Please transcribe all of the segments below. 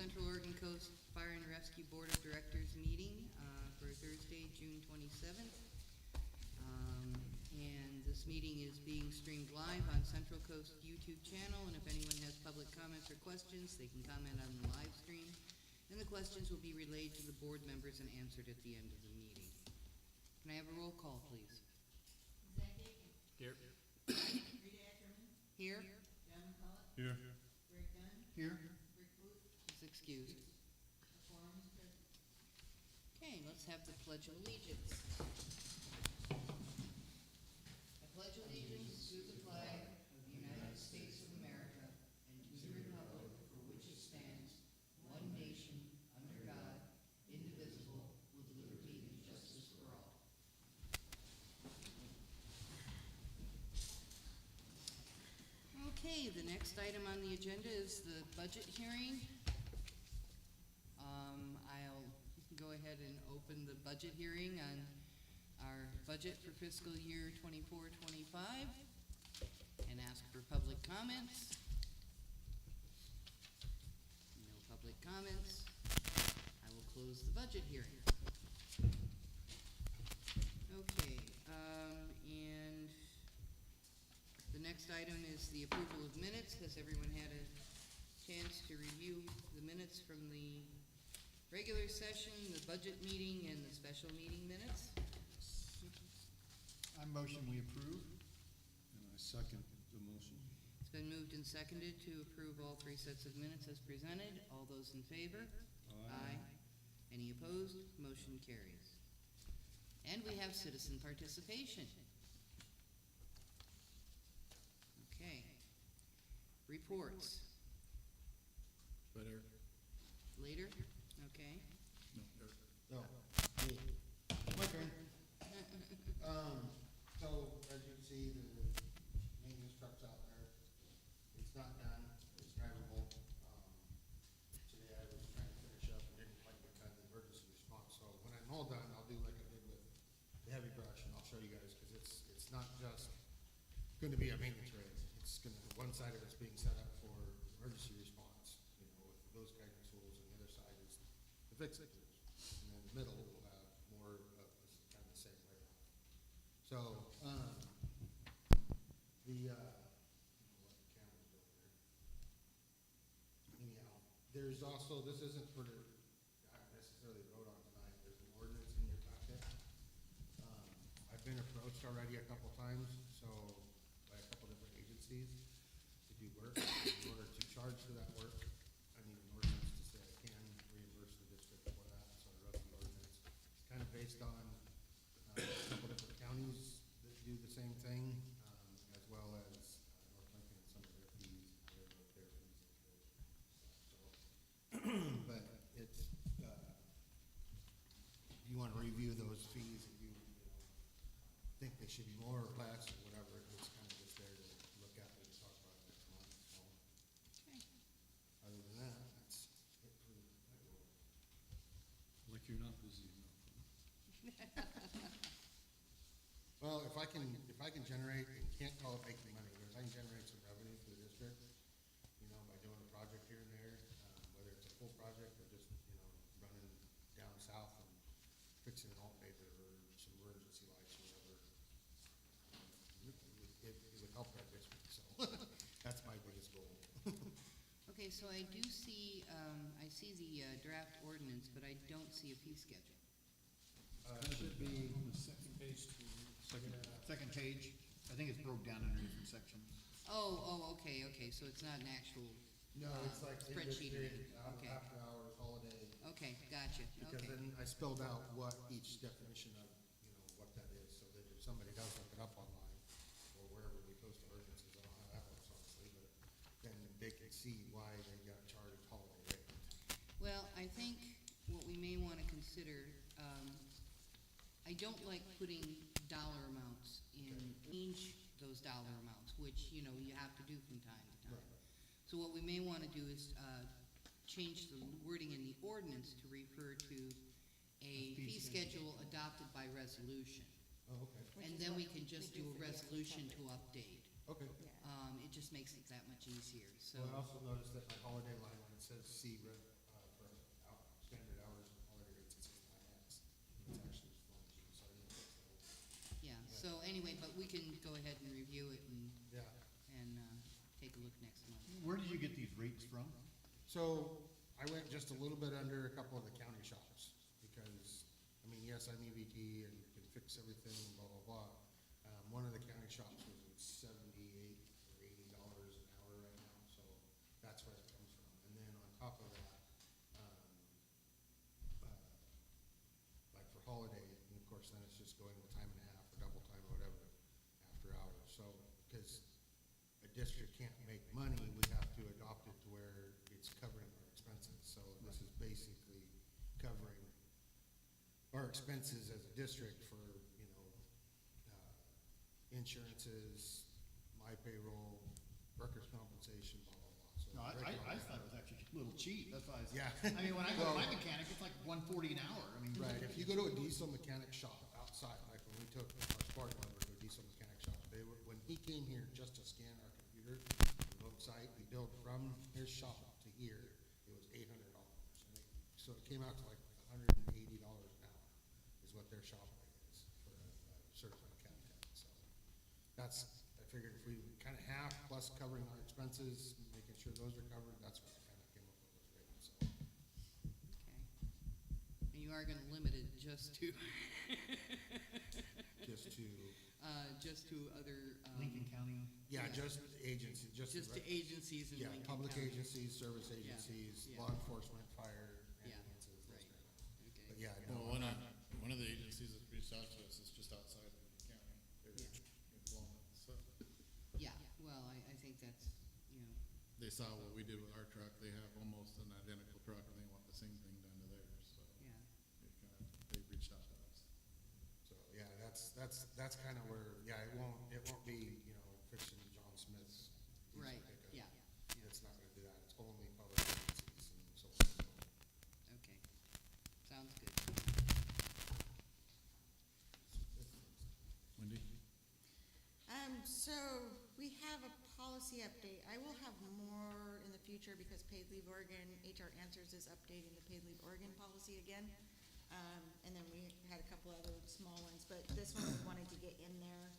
Central Oregon Coast Fire and Rescue Board of Directors meeting for Thursday, June 27th. And this meeting is being streamed live on Central Coast YouTube channel, and if anyone has public comments or questions, they can comment on the live stream, and the questions will be relayed to the board members and answered at the end of the meeting. Can I have a roll call, please? Zach Aiken. Here. Rita Ackerman. Here? John McCullough. Here. Greg Dunn. Here. Rick Booth. Is excused. The quorum is present. Okay, let's have the Pledge of Allegiance. I pledge allegiance to the flag of the United States of America and to the republic for which it stands, one nation, under God, indivisible, with liberty and justice for all. Okay, the next item on the agenda is the budget hearing. I'll go ahead and open the budget hearing on our budget for fiscal year 24-25 and ask for public comments. No public comments. I will close the budget hearing. Okay, and the next item is the approval of minutes. Has everyone had a chance to review the minutes from the regular session, the budget meeting, and the special meeting minutes? I motion we approve. And I second the motion. It's been moved and seconded to approve all three sets of minutes as presented. All those in favor? Aye. Any opposed? Motion carries. And we have citizen participation. Okay. Reports. Better. Later? Okay. No, Eric. No, me. My turn. So as you can see, the maintenance truck's out there. It's not done, it's drivable. Today I was trying to finish up and didn't quite get done the emergency response. So when I'm all done, I'll do like I did with the heavy brush, and I'll show you guys, because it's not just gonna be a maintenance rig. It's gonna, one side of it's being set up for emergency response, you know, with those kind of tools, and the other side is the fix it tools. And then the middle will have more of this kind of the same layout. So, I don't know what the camera's over there. Anyhow, there's also, this isn't for the, not necessarily vote on tonight, there's an ordinance in your packet. I've been approached already a couple times, so, by a couple different agencies to do work. In order to charge for that work, I need an ordinance to say I can reimburse the district for that, so I wrote the ordinance. It's kind of based on a couple different counties that do the same thing, as well as North Lincoln and some of their fees, they wrote their fees into it. So, but it's, if you want to review those fees, if you know, think they should be more or less or whatever, it's kind of just there to look at and talk about it next month. So, Okay. other than that, that's it for that world. Like you're not busy enough. Well, if I can generate, and can't call it making money, but if I can generate some revenue for the district, you know, by doing a project here and there, whether it's a full project or just, you know, running down south and fixing an alternator or some emergency lights or whatever, it would help our district, so that's my biggest goal. Okay, so I do see, I see the draft ordinance, but I don't see a fee schedule. It should be, On the second page. Second page, I think it's broke down into different sections. Okay, so it's not an actual, no, it's like spreadsheet or industry, anything. Okay. after hours, holiday, okay, gotcha, because okay. then I spelled out what each definition of, you know, what that is, so that if somebody does look it up online, or wherever we post ordinances, I don't know how that works honestly, but then they can see why they got charged holiday rate. Well, I think what we may want to consider, I don't like putting dollar amounts in, change those dollar amounts, which, you know, you have to do from time to time. Right. So what we may want to do is change the wording in the ordinance to refer to a fee schedule adopted by resolution. Oh, okay, And then we can just do a resolution to update. okay. It just makes it that much easier, so. Well, I also noticed that my holiday line, when it says C, So anyway, but we can go ahead and review it Yeah. and take a look next month. Where did you get these rates from? So I went just a little bit under a couple of the county shops because, I mean, yes, I'm EBT and can fix everything, blah, blah, blah. One of the county shops was at $78 or $80 an hour right now, so that's where it comes from. And then on top of that, like for holiday, and of course then it's just going with time and a half or double time or whatever after hours. So, because a district can't make money, we have to adopt it to where it's covering our expenses. So this is basically covering our expenses as a district for, you know, insurances, my payroll, workers' compensation, blah, blah, blah. So No, break it all I down. thought it was actually a little cheap, that's why I was. Yeah. I mean, when I go to my Well- mechanic, it's like $140 an hour, I mean. Right, if you go to a diesel mechanic shop outside, like when we took our spark lumber to a diesel mechanic shop, they were, when he came here just to scan our computer, remote site, he billed from his shop to here, it was $800. So it came out to like $180 an hour is what their shop rate is for a certified mechanic. So that's, I figured if we kind of half plus covering our expenses, making sure those are covered, that's what I kind of came up with those rates, so. Okay. And you are gonna limit it just to, Just to, other, Lincoln County. yeah, just agency, just. just to agencies in Yeah, Lincoln public County. agencies, service agencies, yeah. law enforcement, fire, Yeah, ambulances, those right. kind of. Okay. But yeah, Well, no, one of the agencies that reached out to us is just outside of the county. They're Yeah. in Plymouth, so Yeah, well, I think that's, you know, they saw what we did with our truck. They have almost an identical truck and they want the same thing done to theirs, so yeah, they reached out to us. so, yeah, that's kind of where, yeah, it won't be, you know, fixing John Smith's. diesel right, pickup. yeah, yeah, It's not gonna do that, it's only public agencies and so on, so. okay. Sounds good. Wendy? So we have a policy update. I will have more in the future because Paid Leave Oregon, HR Answers is updating the Paid Leave Oregon policy again. And then we had a couple other small ones, but this one we wanted to get in there,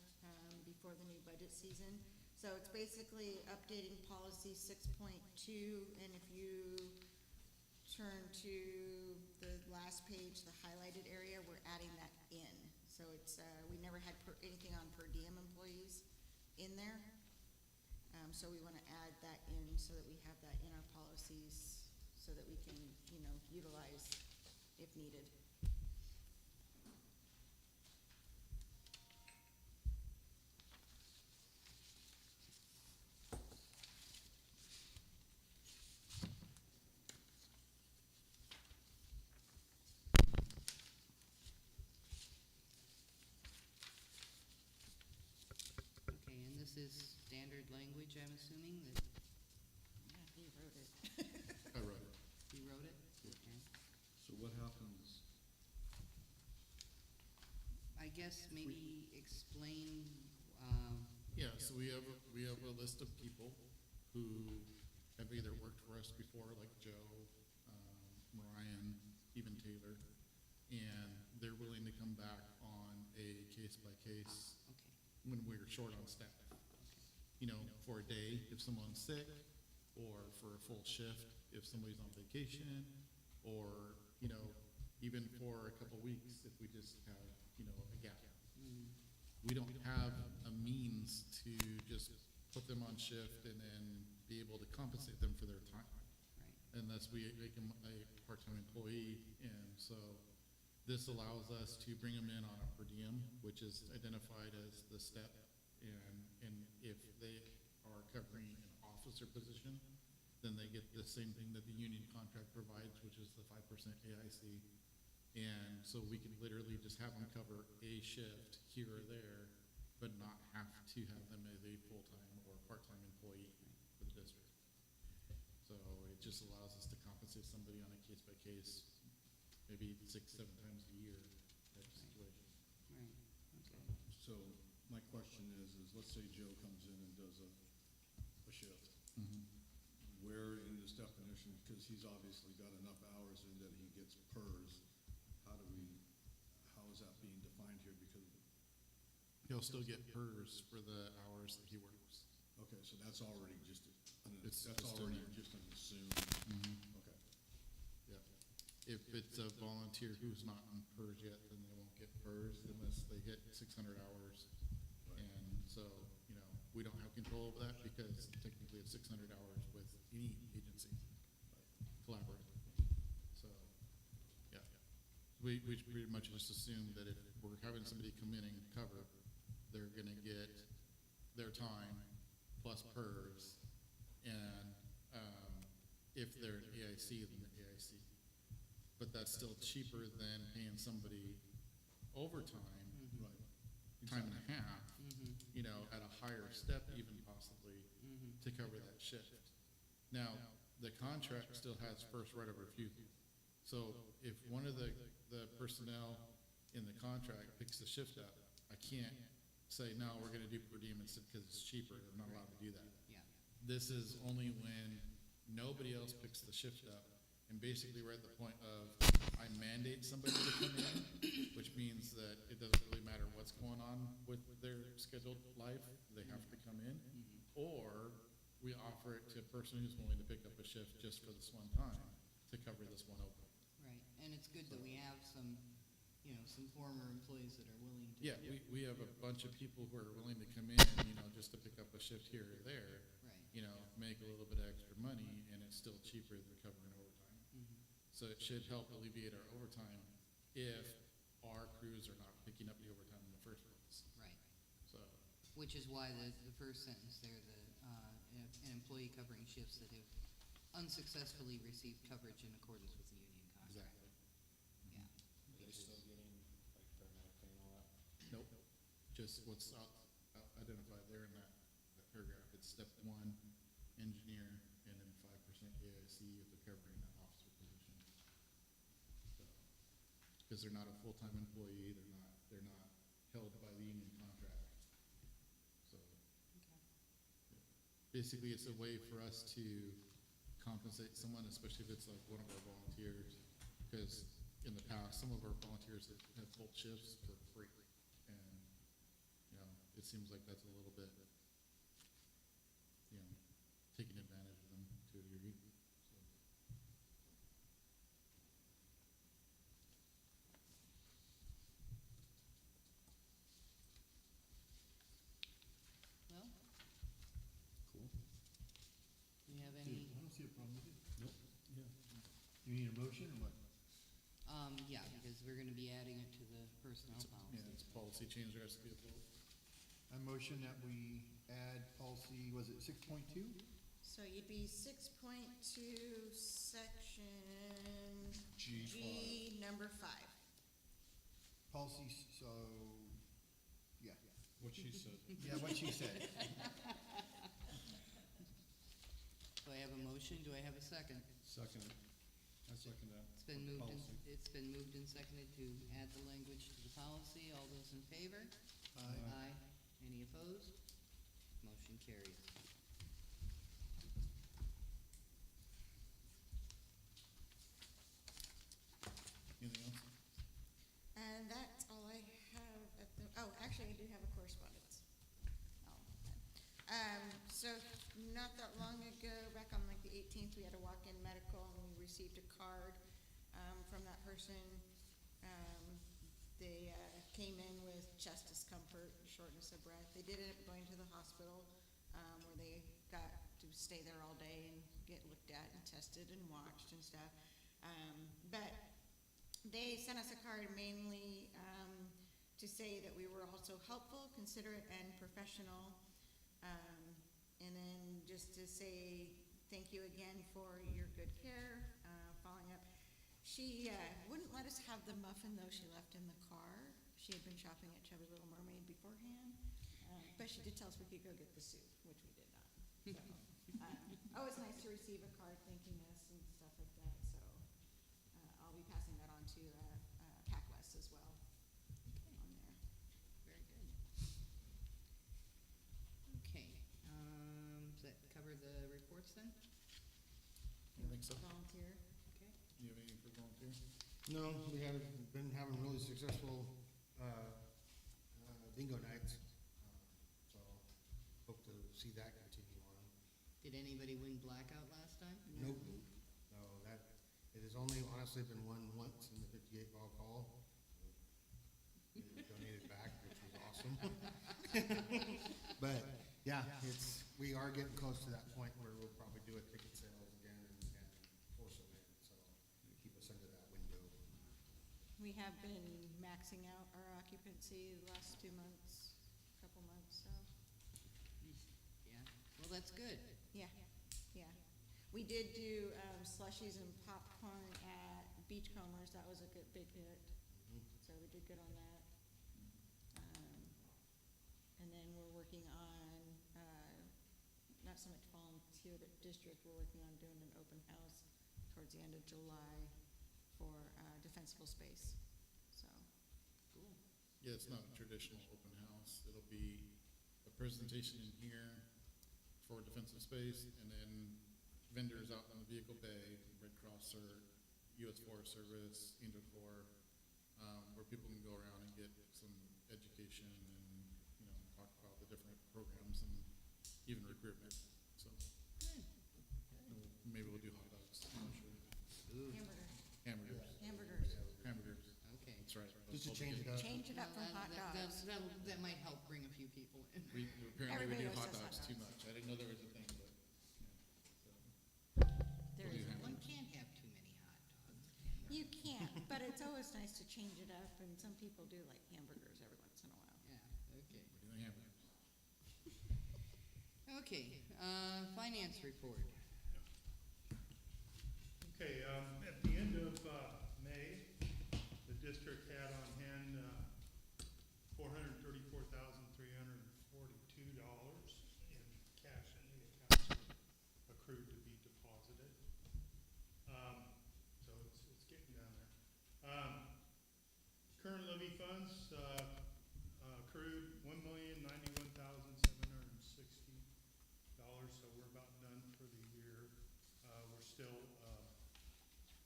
before the new budget season. So it's basically updating policy 6.2, and if you turn to the last page, the highlighted area, we're adding that in. So it's, we never had anything on per diem employees in there. So we wanna add that in so that we have that in our policies, so that we can, you know, utilize if needed. Okay, and this is standard language, I'm assuming, that Yeah, he wrote it. I wrote it. you wrote it? Okay. So what happens? I guess maybe explain, Yeah, so we have a list of people who have either worked for us before, like Joe, Ryan, even Taylor, and they're willing to come back on a case-by-case okay, when we're short on staff. You know, for a day if someone's sick, or for a full shift if somebody's on vacation, or, you know, even for a couple weeks if we just have, you know, a gap. We don't have a means to just put them on shift and then be able to compensate them for their time, right, unless we make them a part-time employee. And so this allows us to bring them in on a per diem, which is identified as the step. And if they are covering an officer position, then they get the same thing that the union contract provides, which is the 5% AIC. And so we can literally just have them cover a shift here or there, but not have to have them as a full-time or part-time employee for the district. So it just allows us to compensate somebody on a case-by-case, maybe 6-7 times a year type of situation. right, okay. So my question is let's say Joe comes in and does a shift. Where in this definition, because he's obviously got enough hours in that he gets PERS, how is that being defined here? Because he'll still get PERS for the hours that he works. Okay, so that's already just, It's that's just in already there. just an assumed, okay. Yeah. If it's a volunteer who's not on PERS yet, then they won't get PERS unless they hit 600 hours. And so, you know, we don't have control over that because technically it's 600 hours with any agency collaborating. So, yeah. We pretty much just assume that if we're having somebody come in and cover, they're gonna get their time plus PERS. And, if they're an AIC, then they're AIC. But that's still cheaper than paying somebody overtime, Right. time and a half, Mm-hmm. you know, at a higher step even possibly, to cover that shift. Now, the contract still has first right of refusal. So if one of the personnel in the contract picks the shift up, I can't say, no, we're gonna do per diem instead because it's cheaper. I'm not allowed to do that. Yeah, This is only when nobody else picks the shift up. And basically, we're at the point of, I mandate somebody to come in, which means that it doesn't really matter what's going on with their scheduled life, they have to come in. Or we offer it to a person who's willing to pick up a shift just for this one time to cover this one opening. right. And it's good that we have some, you know, some former employees that are willing to. Yeah, we have a bunch of people who are willing to come in, you know, just to pick up a shift here or there, Right. you know, make a little bit of extra money, and it's still cheaper than covering overtime. So it should help alleviate our overtime if our crews are not picking up the overtime in the first place. Right. So, Which is why the first sentence there, an employee covering shifts that have unsuccessfully received coverage in accordance with the union contract. exactly. Yeah. Are they still getting like paramedic pay and all that? Nope. Just what's identified there in that paragraph. It's step one, engineer, and then 5% AIC if they're covering an officer position. Because they're not a full-time employee, they're not held by the union contract. So basically, it's a way for us to compensate someone, especially if it's like one of our volunteers. Because in the past, some of our volunteers have pulled shifts for free. And, you know, it seems like that's a little bit, you know, taking advantage of them to a degree. So. Well, Cool. do you have any, I don't see a problem with it. Nope, yeah. You need a motion or what? yeah, because we're gonna be adding it to the personnel policy. Yeah, it's policy change, there has to be a vote. I motion that we add policy, was it 6.2? So you'd be 6.2, section G, number 5. Policy, so, yeah. What she said. Yeah, what she said. Do I have a motion? Do I have a second? Second it. I second that. It's been moved and seconded to add the language to the policy. All those in favor? Aye. Any opposed? Motion carries. Anything else? And that's all I have at the, oh, actually, I do have a correspondence. So not that long ago, back on like the 18th, we had a walk-in medical and we received a card, from that person. They, came in with chest discomfort, shortness of breath. They did end up going to the hospital, where they got to stay there all day and get looked at and tested and watched and stuff. But they sent us a card mainly to say that we were also helpful, considerate, and professional. And then just to say thank you again for your good care, following up. She wouldn't let us have the muffin, though, she left in the car. She had been shopping at Chubby Little Mermaid beforehand. But she did tell us we could go get the soup, which we did not. So, always nice to receive a card thanking us and stuff like that. So I'll be passing that on to PacWest as well on there. Very good. Okay, does that cover the reports then? I think so. Volunteer. Okay. You have anything for volunteer? No, we have been having really successful, bingo nights. So hope to see that continue on. Did anybody win blackout last time? Nope. No, that, it has only honestly been won once in the 58 ball call. It was donated back, which was awesome. But, yeah, we are getting close to that point where we'll probably do a ticket sales again and force them in, so keep us under that window. We have been maxing out our occupancy the last 2 months, couple months, so, Yeah, well, that's good. yeah, yeah. We did do slushies and popcorn at Beachcombers, that was a good, big hit, so we did good on that. And then we're working on, not so much volunteer, but district, we're working on doing an open house towards the end of July for defensible space, so. Cool. Yeah, it's not a traditional open house. It'll be a presentation in here for defensive space, and then vendors out in the vehicle bay, Red Cross or US Forest Service, Indocor, where people can go around and get some education and, you know, talk about the different programs and even recruitment, so. Good. And maybe we'll do hot dogs, I'm not sure. Ooh, Hamburgers, Hamburgers. hamburgers, okay. that's right. Just to change it up. Change it up from Well, hot dogs. That might help bring a few people in. Apparently we Everybody do always hot says hot dogs too dogs. much. I didn't know there was a thing, but, yeah, so. There We'll is, do hamburgers. One can't have too many hot dogs. you can't, but it's always nice to change it up, and some people do like hamburgers every once in a while. Yeah, okay. We're doing hamburgers. Okay, finance report. Okay, at the end of May, the district had on hand $434,342 in cash in the accounts accrued to be deposited. So it's getting down there. Current levy funds accrued $1,091,760, so we're about done for the year. We're still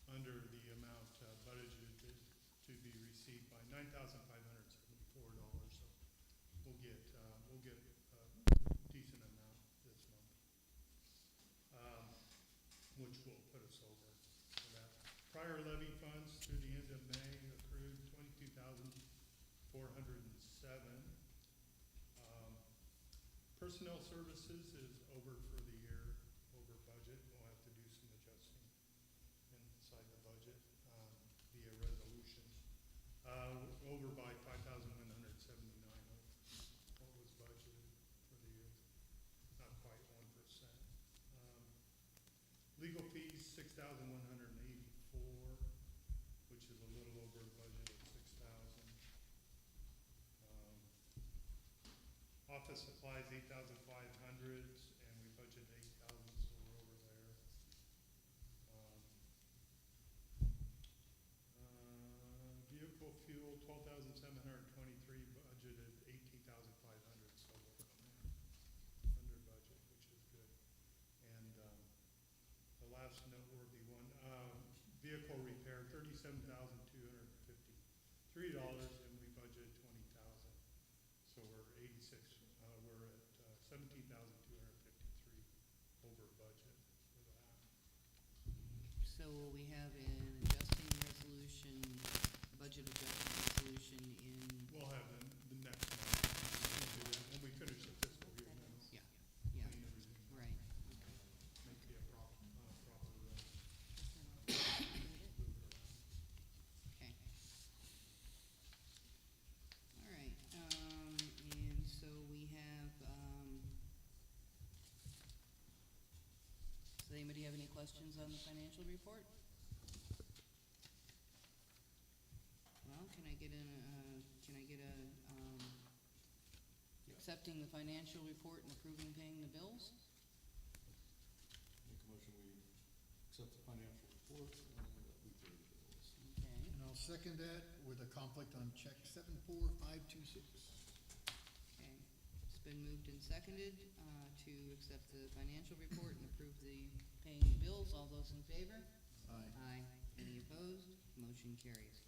under the amount budgeted to be received by $9,574, so we'll get a decent amount this month, which will put us over for that. Prior levy funds through the end of May accrued $22,407. Personnel services is over for the year, over budget. We'll have to do some adjusting inside the budget via resolutions. Over by 5,179 what was budgeted for the year. Not quite 1%. Legal fees, 6,184, which is a little over budget of 6,000. Office supplies, 8,500, and we budget 8,000, so we're over there. Vehicle fuel, 12,723, budgeted 18,500, so we're coming in under budget, which is good. And the last noteworthy one, vehicle repair, $37,253, and we budgeted 20,000. So we're 86, we're at 17,253 over budget for that. So will we have an adjusting resolution, budget adjusting resolution in, We'll have the next month, we'll do that when we finish the fiscal year, then yeah, clean yeah, everything, right. make it a proper Okay. All right, and so we have, does anybody have any questions on the financial report? Well, can I get accepting the financial report and approving paying the bills? Make a motion, we accept the financial report and that we pay the bills. Okay, And I'll second that with a conflict on check 74526. okay. It's been moved and seconded, to accept the financial report and approve the paying the bills. All those in favor? Aye. Aye. Any opposed? Motion carries.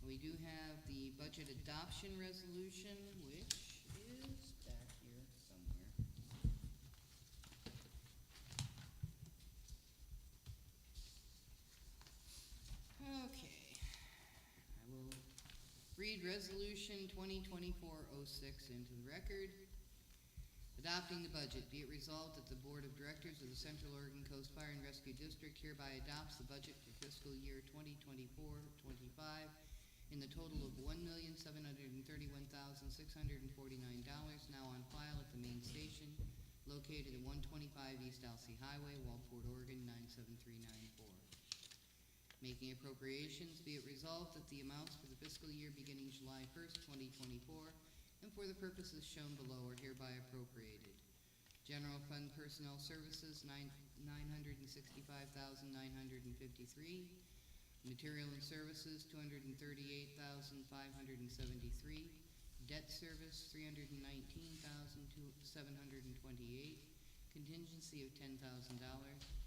We do have the budget adoption resolution, which is back here somewhere. Okay. I will read Resolution 2024-06 into the record. Adopting the budget, be it resolved that the Board of Directors of the Central Oregon Coast Fire and Rescue District hereby adopts the budget for fiscal year 2024-25 in the total of $1,731,649 now on file at the main station located at 125 East Alsea Highway, Walport, Oregon 97394. Making appropriations, be it resolved that the amounts for the fiscal year beginning July 1st, 2024, and for the purposes shown below are hereby appropriated. General Fund Personnel Services, $965,953. Material and Services, $238,573. Debt Service, $319,728. Contingency of $10,000.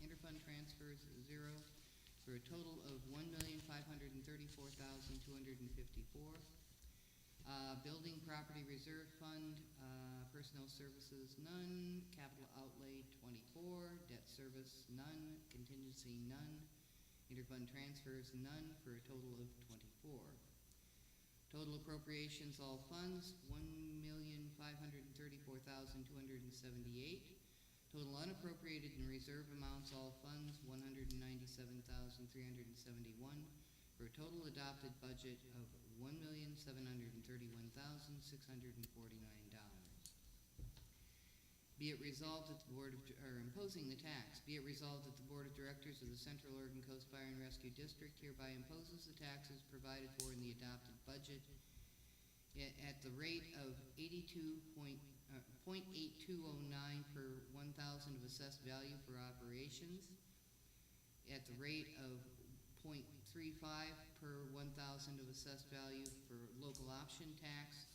Interfund transfers, 0, for a total of $1,534,254. Building Property Reserve Fund, Personnel Services, none. Capital Outlay, 24. Debt Service, none. Contingency, none. Interfund transfers, none, for a total of 24. Total appropriations, all funds, $1,534,278. Total unappropriated and reserve amounts, all funds, $197,371, for a total adopted budget of $1,731,649. Be it resolved that the Board of, imposing the tax, be it resolved that the Board of Directors of the Central Oregon Coast Fire and Rescue District hereby imposes the taxes provided for in the adopted budget at the rate of 0.8209 per 1,000 of assessed value for operations, at the rate of 0.35 per 1,000 of assessed value for local option tax,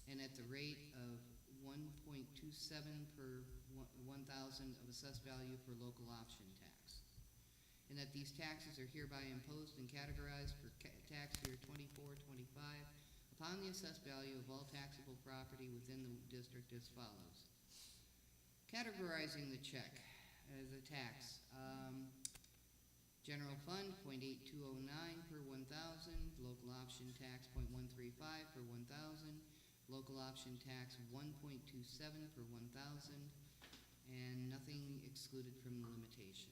and at the rate of 1.27 per 1,000 of assessed value for local option tax. And that these taxes are hereby imposed and categorized for tax year 24-25 upon the assessed value of all taxable property within the district as follows. Categorizing the check as a tax. General Fund, 0.8209 per 1,000. Local option tax, 0.135 per 1,000. Local option tax, 1.27 per 1,000. And nothing excluded from the limitation.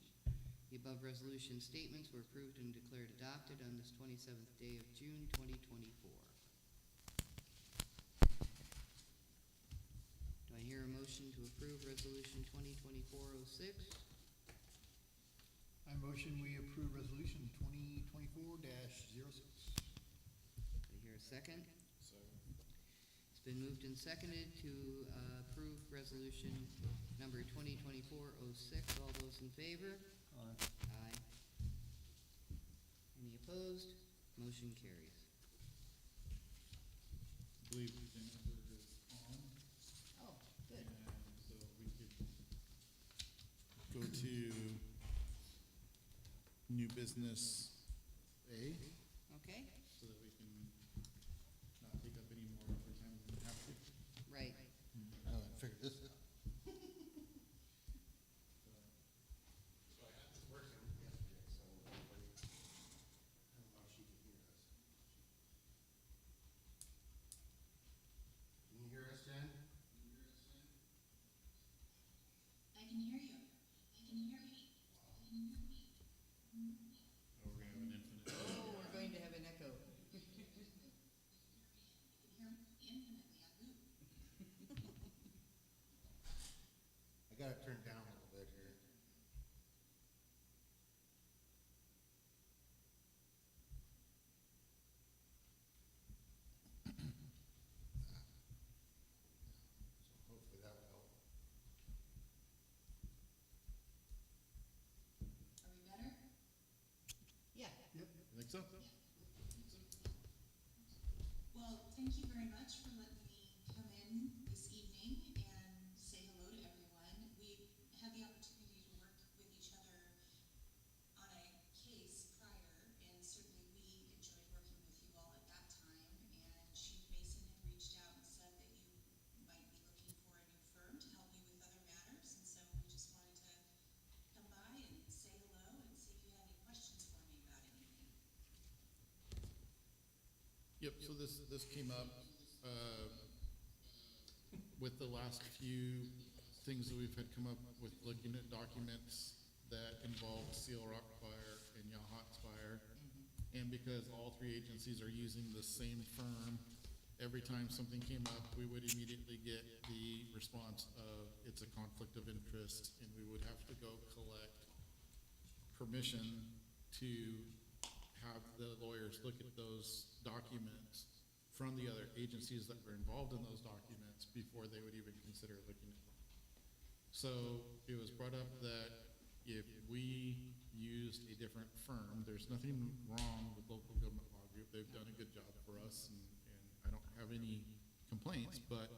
The above resolution statements were approved and declared adopted on this 27th day of June, 2024. Do I hear a motion to approve Resolution 2024-06? I motion we approve resolution 2024-06. Do I hear a second? Second. It's been moved and seconded to approve resolution number 2024-06. All those in favor? Aye. Any opposed? Motion carries. I believe Jennifer is on, Oh, good. and so we could go to new business A, Okay, so that we can not take up any more of our time than we have to. right. I haven't figured this out. So I had this working yesterday, so hopefully, I don't know if she can hear us. Can you hear us, Jen? I can hear you. I can hear me. Can you hear me? Oh, we're gonna have an infinite. Oh, we're going to have an echo. You can hear me infinitely on loop. I got it turned down a little bit here. So hopefully that will help. Are we better? Yeah. You think so? Well, thank you very much for letting me come in this evening and say hello to everyone. We had the opportunity to work with each other on a case prior, and certainly we enjoyed working with you all at Yep, so this came up, with the last few things that we've had come up with looking at documents that involve Seal Rock Fire and Yahats Fire. And because all three agencies are using the same firm, every time something came up, we would immediately get the response of, it's a conflict of interest, and we would have to go collect permission to have the lawyers look at those documents from the other agencies that were involved in those documents before they would even consider looking at them. So it was brought up that if we used a different firm, there's nothing wrong with Local Government Law Group. They've done a good job for us, and I don't have any complaints, but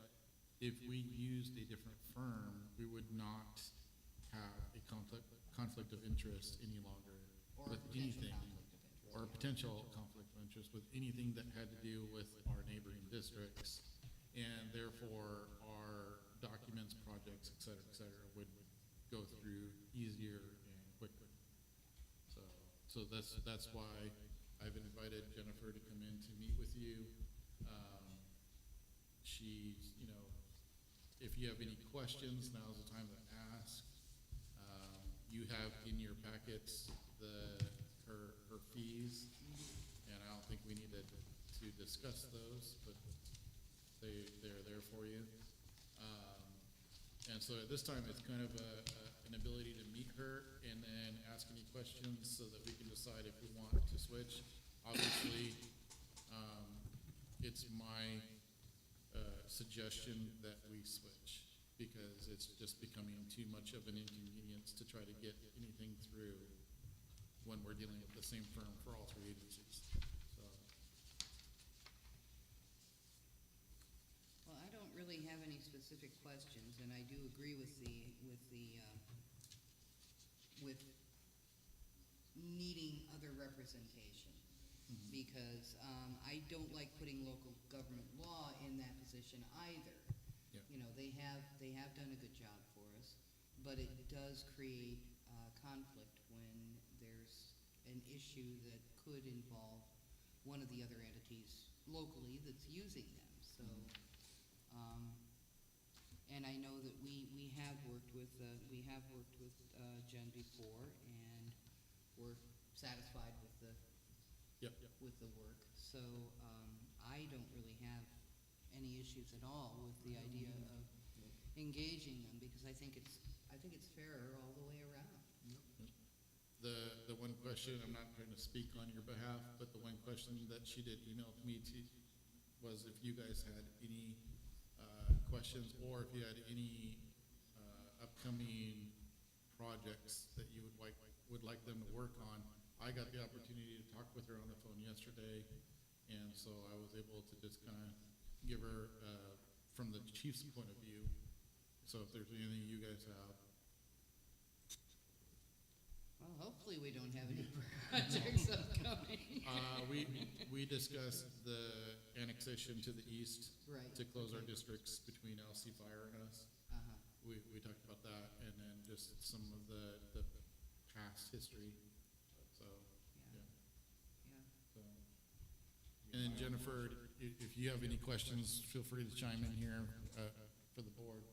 if we used a different firm, we would not have a conflict of interest any longer Or with potential anything. conflict of interest. Or a potential conflict of interest with anything that had to do with our neighboring districts. And therefore, our documents, projects, et cetera, would go through easier and quicker. So that's why I've invited Jennifer to come in to meet with you. She's, if you have any questions, now's the time to ask. You have in your packets her fees, and I don't think we need to discuss those, but they're there for you. And so at this time, it's kind of an ability to meet her and then ask any questions so that we can decide if we want to switch. Obviously, it's my suggestion that we switch because it's just becoming too much of an inconvenience to try to get anything through when we're dealing with the same firm for all three agencies. So. Well, I don't really have any specific questions, and I do agree with needing other representation. Because I don't like putting local government law in that position either. Yeah. They have done a good job for us, but it does create conflict when there's an issue that could involve one of the other entities locally that's using them. So, and I know that we have worked with Jen before, and we're satisfied with the work. So I don't really have any issues at all with the idea of engaging them because I think it's fairer all the way around. The one question, I'm not trying to speak on your behalf, but the one question that she did email to me was if you guys had any questions or if you had any upcoming projects that you would like them to work on. I got the opportunity to talk with her on the phone yesterday, and so I was able to just kind of give her from the chief's point of view. So if there's anything you guys have. Well, hopefully we don't have any projects upcoming. We discussed the annexation to the east Right. to close our districts between LC Fire and us. We talked about that, and then just some of the past history. So, Yeah. yeah. So. And then Jennifer, if you have any questions, feel free to chime in here for the board.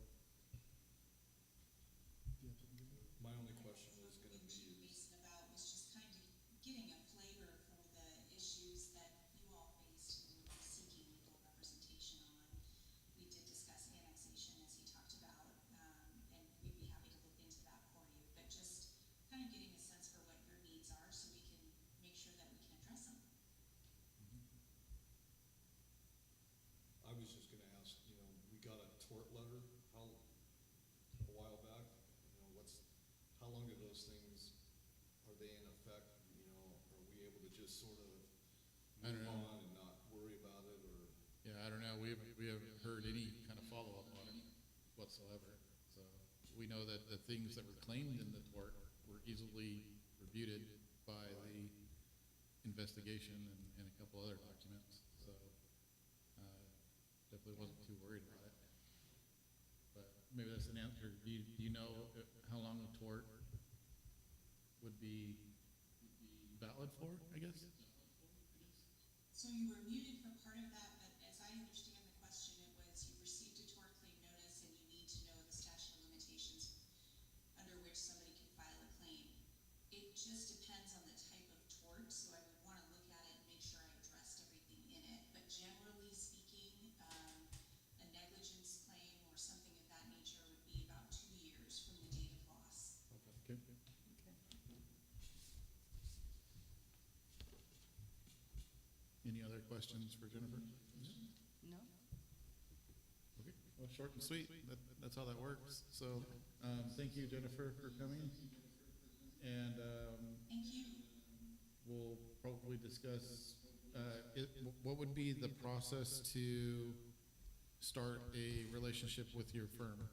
My only question was gonna be Mason about was just kind of getting a flavor for the issues that you all faced and were seeking legal representation on. We did discuss annexation as he talked about, and we'd be happy to look into that for you, but just kind of getting a sense for what your needs are so we can make sure that we can address them. I was just gonna ask, we got a tort letter, a while back, how long do those things, are they in effect, are we able to just sort of I don't move know. on and not worry about it, or? Yeah, I don't know. We haven't heard any kind of follow-up on it whatsoever. So we know that the things that were claimed in the tort were easily refuted by the investigation and a couple other documents. So definitely wasn't too worried about it. But maybe that's an answer. Do you know how long a tort would be valid for, I guess? So So you were muted for part of that, but as I understand the question, it was you received a tort claim notice and you need to know the statute of limitations under which somebody can file a claim. It just depends on the type of tort, so I would want to look at it and make sure I addressed everything in it. But generally speaking, a negligence claim or something of that nature would be about 2 years from the date of loss. Okay. Any other questions for Jennifer? No? Okay, well, short and sweet, that's how that works. So, thank you, Jennifer, for coming. And, Thank you. we'll probably discuss, what would be the process to start a relationship with your firm?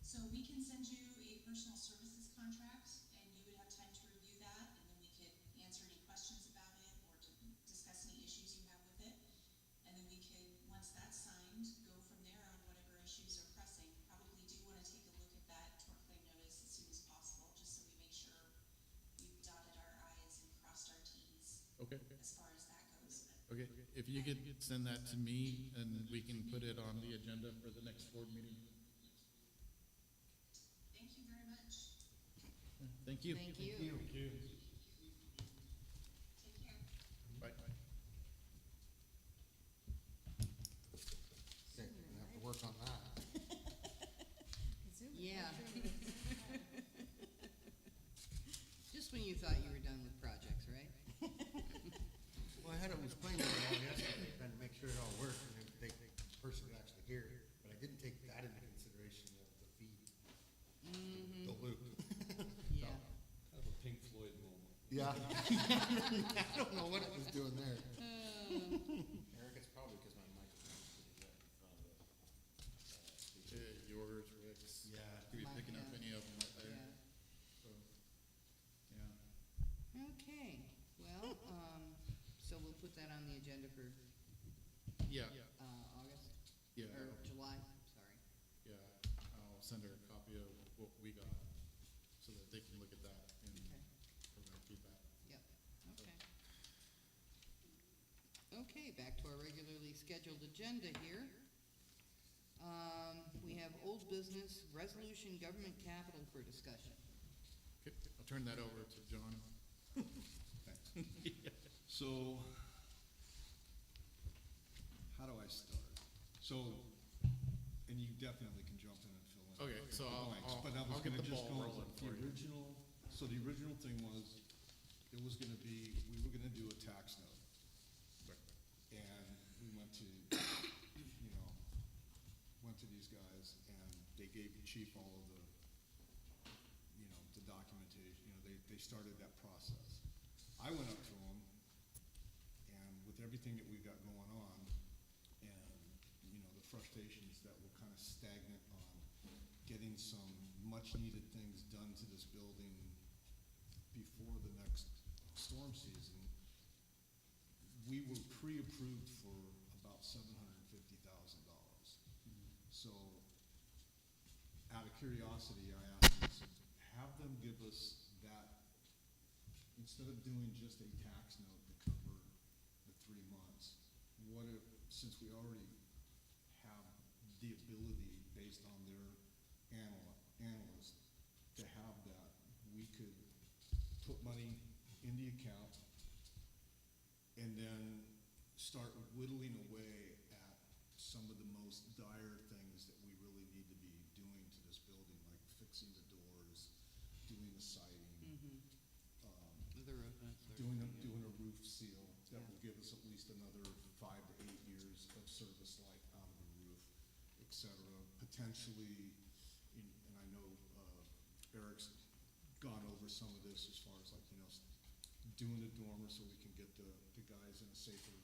So we can send you a personal services contract, and you would have time to review that, and then we could answer any questions about it or to discuss any issues you have with it. And then we could, once that's signed, go from there on whatever issues are pressing. Probably do want to take a look at that tort claim notice as soon as possible, just so we make sure we've dotted our i's and crossed our t's Okay, as far as that goes. okay, if you could send that to me, and we can put it on the agenda for the next board meeting. Thank you very much. Thank you. Thank you. Take care. Bye. Okay, we have to work on that. Yeah. Just when you thought you were done with projects, right? Well, I had it explained to them all yesterday, trying to make sure it all worked, and then the person would actually hear it, but I didn't take that into consideration of the feed, Mm-hmm, the loop. yeah. Kind of a Pink Floyd moment. Yeah. I don't know what it was doing there. Eric, it's probably because my microphone is pretty good in front of the, speaker. Yours, Rick's. Yeah. Could be Mine, picking up yeah. any of them right there. Yeah. So, yeah. Okay, well, so we'll put that on the agenda for, Yeah, August? yeah, Or July, sorry. yeah. I'll send her a copy of what we got so that they can look at that and Okay. provide feedback. Yep, okay. Okay, back to our regularly scheduled agenda here. We have old business, resolution government capital for discussion. Okay, I'll turn that over to John. So, how do I start? So, and you definitely can jump in and fill in. Okay, so the I'll- blanks, I'll- But I was I'll get gonna the just ball go rolling with for the you. original, so the original thing was, it was gonna be, we were gonna do a tax note. And we went to, went to these guys, and they gave the chief all of the, the documentation, they started that process. I went up to them, and with everything that we've got going on, and, the frustrations that we're kind of stagnant on getting some much-needed things done to this building before the next storm season, we were pre-approved for about $750,000. So, out of curiosity, I asked them, I said, have them give us that, instead of doing just a tax note to cover the 3 months, what if, since we already have the ability, based on their analyst, to have that, we could put money in the account and then start whittling away at some of the most dire things that we really need to be doing to this building, like fixing the doors, doing the siding, Mm-hmm. The roof, doing a roof seal that will give us at least another 5 to 8 years of service life out of the roof, et cetera. Potentially, and I know Eric's gone over some of this as far as like, doing a dormer so we can get the guys in a safer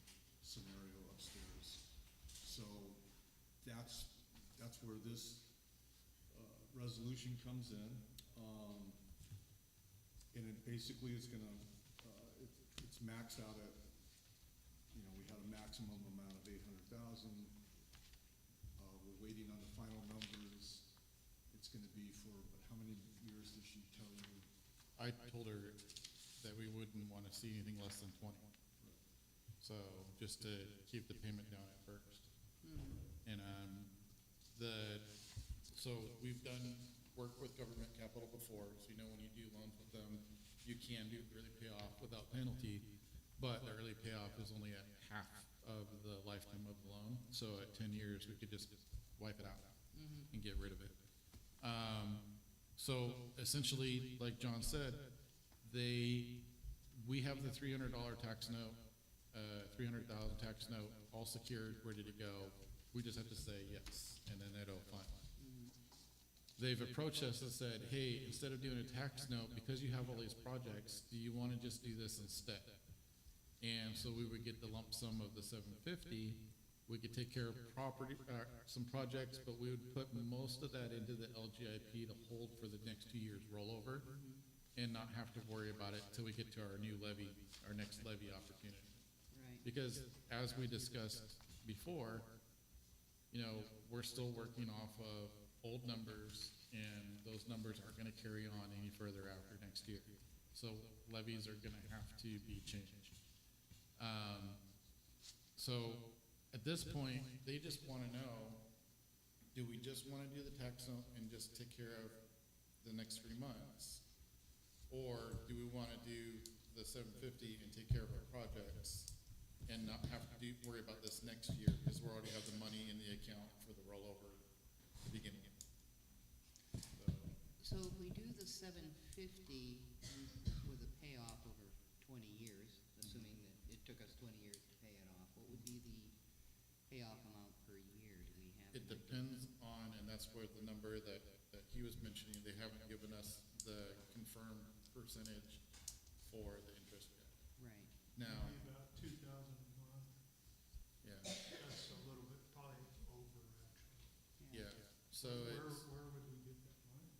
scenario upstairs. So that's where this resolution comes in. And it basically is gonna, it's maxed out at, we had a maximum amount of 800,000. We're waiting on the final numbers. It's gonna be for, how many years did she tell you? I told her that we wouldn't want to see anything less than 20. So just to keep the payment down at first. Mhm. And, so we've done work with government capital before, so you know when you do loans with them, you can do early payoff without penalty, but the early payoff is only at half of the lifetime of the loan. So at 10 years, we could just wipe it out Mhm. and get rid of it. So essentially, like John said, we have the $300 tax note, 300,000 tax note, all secured, ready to go. We just have to say yes, and then it'll fund. Mhm. They've approached us and said, hey, instead of doing a tax note, because you have all these projects, do you want to just do this instead? And so we would get the lump sum of the 750. We could take care of some projects, but we would put most of that into the LGIP to hold for the next 2 years rollover and not have to worry about it till we get to our new levy, our next levy opportunity. Right. Because as we discussed before, you know, we're still working off of old numbers, and those numbers aren't gonna carry on any further after next year. So levies are gonna have to be changed. So at this point, they just wanna know, do we just wanna do the tax note and just take care of the next 3 months? Or do we wanna do the 750 and take care of our projects and not have to worry about this next year, because we already have the money in the account for the rollover at the beginning. So if we do the 750 with a payoff over 20 years, assuming that it took us 20 years to pay it off, what would be the payoff amount per year? Do we have? It depends on, and that's where the number that he was mentioning, they haven't given us the confirmed percentage for the interest yet. Right. Now, Maybe about 2,000 a month. yeah, That's a little bit probably over, actually. yeah, so Where it's, would we get that money?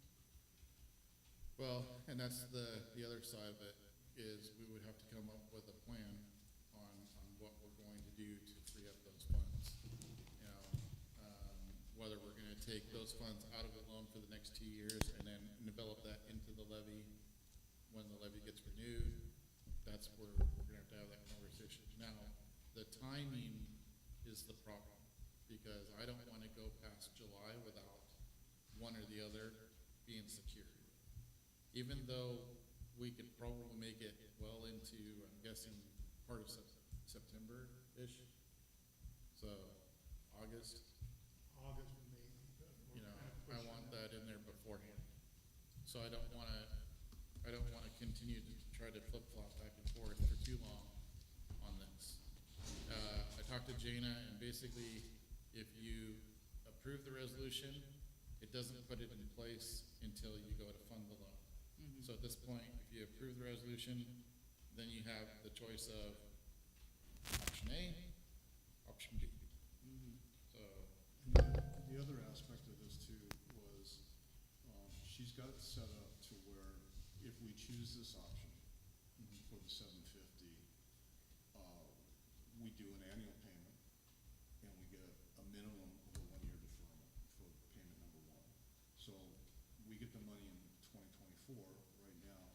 well, and that's the other side of it, is we would have to come up with a plan on what we're going to do to free up those funds. You know, whether we're gonna take those funds out of the loan for the next 2 years and then develop that into the levy when the levy gets renewed, that's where we're gonna have to have that conversation. Now, the timing is the problem, because I don't wanna go past July without one or the other being secured. Even though we could probably make it well into, I'm guessing, part of September-ish, so August, August maybe, but you we're know, kind of I pushing want it. that in there beforehand. So I don't wanna continue to try to flip-flop back and forth for too long on this. I talked to Jana, and basically, if you approve the resolution, it doesn't put it in place until you go to fund the loan. Mhm. So at this point, if you approve the resolution, then you have the choice of option A, option B. Mhm. So, The other aspect of this too was, she's got it set up to where if we choose this option for the 750, we do an annual payment and we get a minimum of a 1-year deferment for payment number 1. So we get the money in 2024 right now,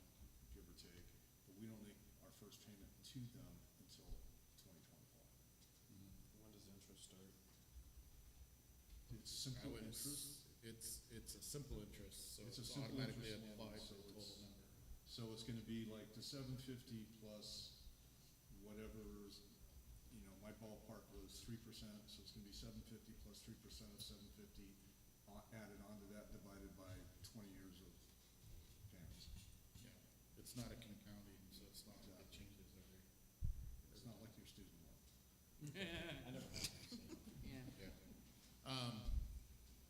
give or take, but we don't make our first payment to them until 2025. When does interest start? It's I simple would, interest. it's a simple interest, so It's a it's simple automatically interest loan, applied so to the it's- total number. So it's gonna be like the 750 plus whatever's, you know, my ballpark was 3%, so it's gonna be 750 plus 3% of 750 added onto that, divided by 20 years of payments. Yeah, it's not a compounding, so it's not like it Exactly. changes every. It's not like your student loan. I never had that, so. Yeah. Yeah.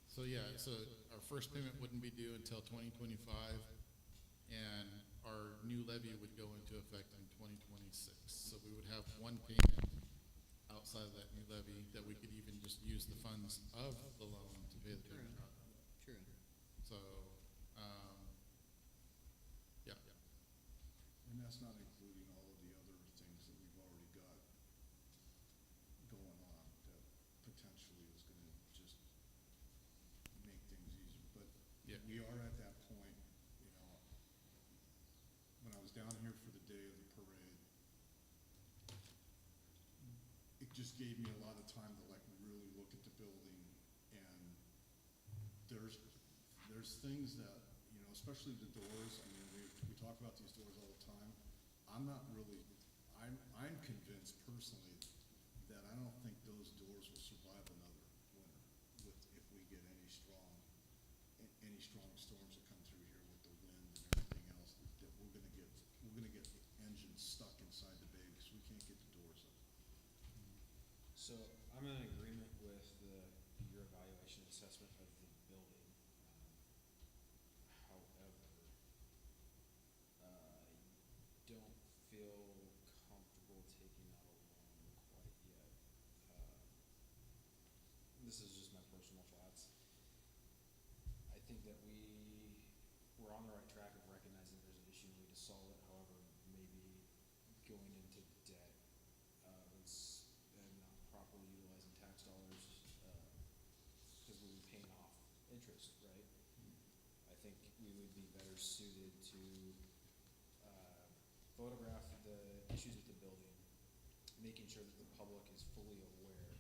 So yeah, so our first payment wouldn't be due until 2025, and our new levy would go into effect in 2026. So we would have one payment outside of that new levy that we could even just use the funds of the loan to pay the payment True. out of. True. So, yeah, And that's not including all of the other things that we've already got going on that potentially is gonna just make things easier. But Yeah. we are at that point, you know, when I was down here for the day of the parade, just gave me a lot of time to like really look at the building, and there's things that, you know, especially the doors, I mean, we talk about these doors all the time. I'm not really, I'm convinced personally that I don't think those doors will survive another winter if we get any strong storms that come through here with the wind and everything else, that we're gonna get engines stuck inside the bay because we can't get the doors up. So I'm in agreement with your evaluation assessment of the building. However, I don't feel comfortable taking out a loan quite yet. This is just my personal thoughts. I think that we're on the right track of recognizing there's an issue and we need to solve it. However, maybe going into debt and not properly utilizing tax dollars because we would be paying off interest, right? I think we would be better suited to photograph the issues with the building, making sure that the public is fully aware.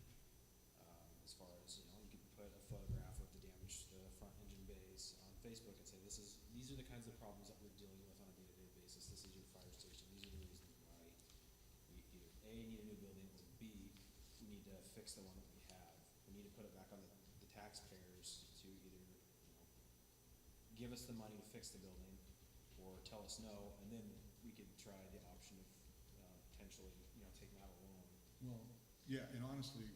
As far as, you know, you could put a photograph of the damage to the front engine bays on Facebook and say, these are the kinds of problems that we're dealing with on a day-to-day basis. This is your fire station. These are the reasons why we either A, need a new building, or B, we need to fix the one that we have. We need to put it back on the taxpayers to either, you know, give us the money to fix the building or tell us no, and then we could try the option of potentially, you know, taking out a loan. Well, yeah, and honestly,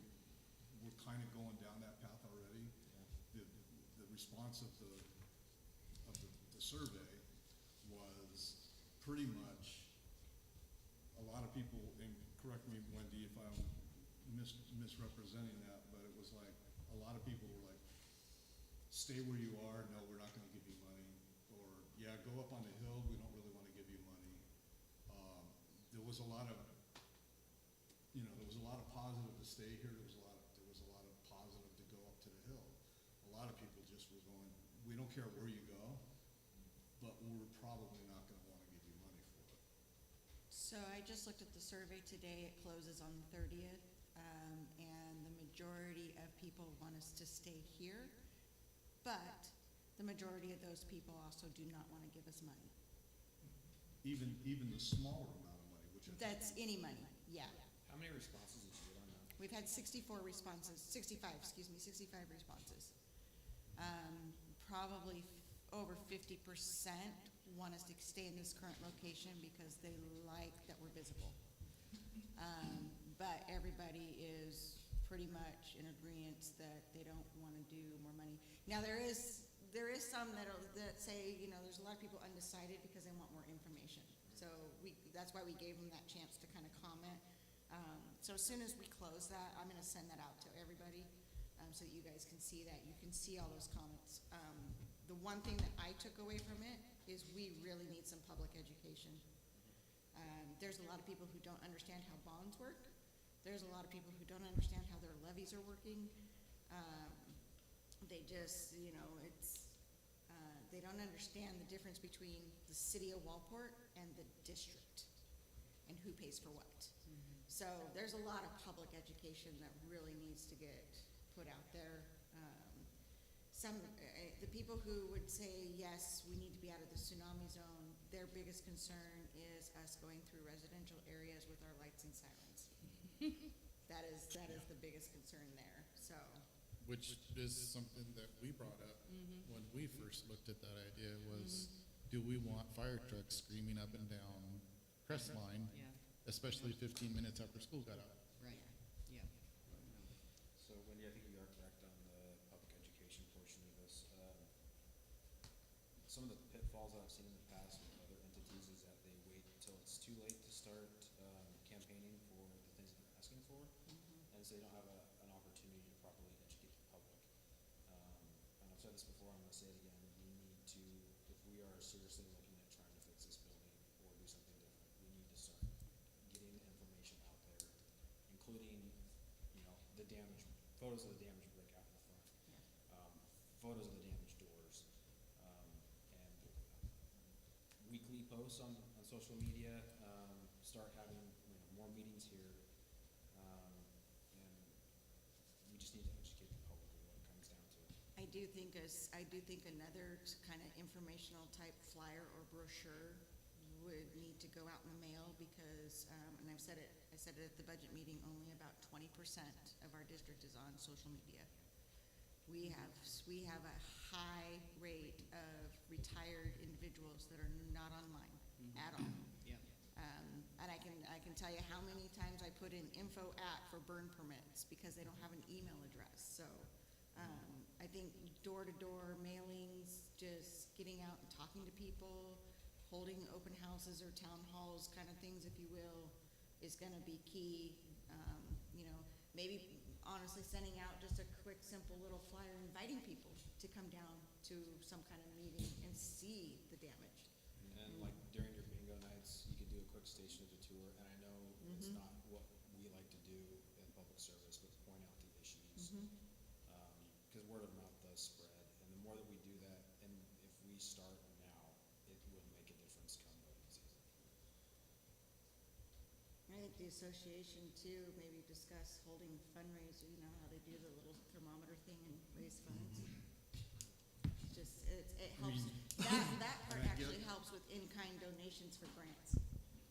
we're kind of going down that path already. Yeah. The response of the survey was pretty much, a lot of people, and correct me, Wendy, if I'm misrepresenting that, but it was like, a lot of people were like, stay where you are, no, we're not gonna give you money, or, yeah, go up on the hill, we don't really wanna give you money. There was a lot of, you know, there was a lot of positive to stay here, there was a lot of positive to go up to the hill. A lot of people just were going, we don't care where you go, but we're probably not gonna wanna give you money for it. So I just looked at the survey today. It closes on the 30th, and the majority of people want us to stay here, but the majority of those people also do not want to give us money. Even the smaller amount of money, which I think. That's any money, yeah. How many responses did you get on that? We've had 65 responses. Probably over 50% want us to stay in this current location because they like that we're visible. But everybody is pretty much in agreement that they don't want to do more money. Now, there is some that say, you know, there's a lot of people undecided because they want more information. So that's why we gave them that chance to kind of comment. So as soon as we close that, I'm going to send that out to everybody so that you guys can see that. You can see all those comments. The one thing that I took away from it is we really need some public education. There's a lot of people who don't understand how bonds work. There's a lot of people who don't understand how their levies are working. They just, you know, they don't understand the difference between the city of Walport and the district and who pays for what. So there's a lot of public education that really needs to get put out there. The people who would say, yes, we need to be out of the tsunami zone, their biggest concern is us going through residential areas with our lights and sirens. That is the biggest concern there, so. Which is something that we brought up when we first looked at that idea was, do we want fire trucks screaming up and down Crestline, Yeah, especially 15 minutes after school got out? right, yeah. So Wendy, I think you are correct on the public education portion of this. Some of the pitfalls that I've seen in the past with other entities is that they wait until it's too late to start campaigning for the things that they're asking for, and so they don't have an opportunity to properly educate the public. And I've said this before, I'm going to say it again, we need to, if we are seriously looking at trying to fix this building or do something different, we need to start getting the information out there, including, you know, the damage, photos of the damaged brick out in the front, photos of the damaged doors, and weekly posts on social media, start having, you know, more meetings here, just need to educate the public is what it comes down to. I do think another kind of informational type flyer or brochure would need to go out in the mail because, and I said it at the budget meeting, only about 20% of our district is on social media. We have a high rate of retired individuals that are not online at all. Yep. And I can tell you how many times I put in info at for burn permits because they don't have an email address. So I think door-to-door mailings, just getting out and talking to people, holding open houses or town halls, kind of things, if you will, is going to be key. Maybe honestly sending out just a quick, simple little flyer inviting people to come down to some kind of meeting and see the damage. And like during your bingo nights, you could do a quick station of the tour, and I know it's not what we like to do in public service, but to point out the issues. Because word of mouth does spread, and the more that we do that, and if we start now, it will make a difference come voting season. I think the association too, maybe discuss holding fundraiser, you know how they do the little thermometer thing and raise funds. It helps, that part I get- actually helps with in-kind donations for grants.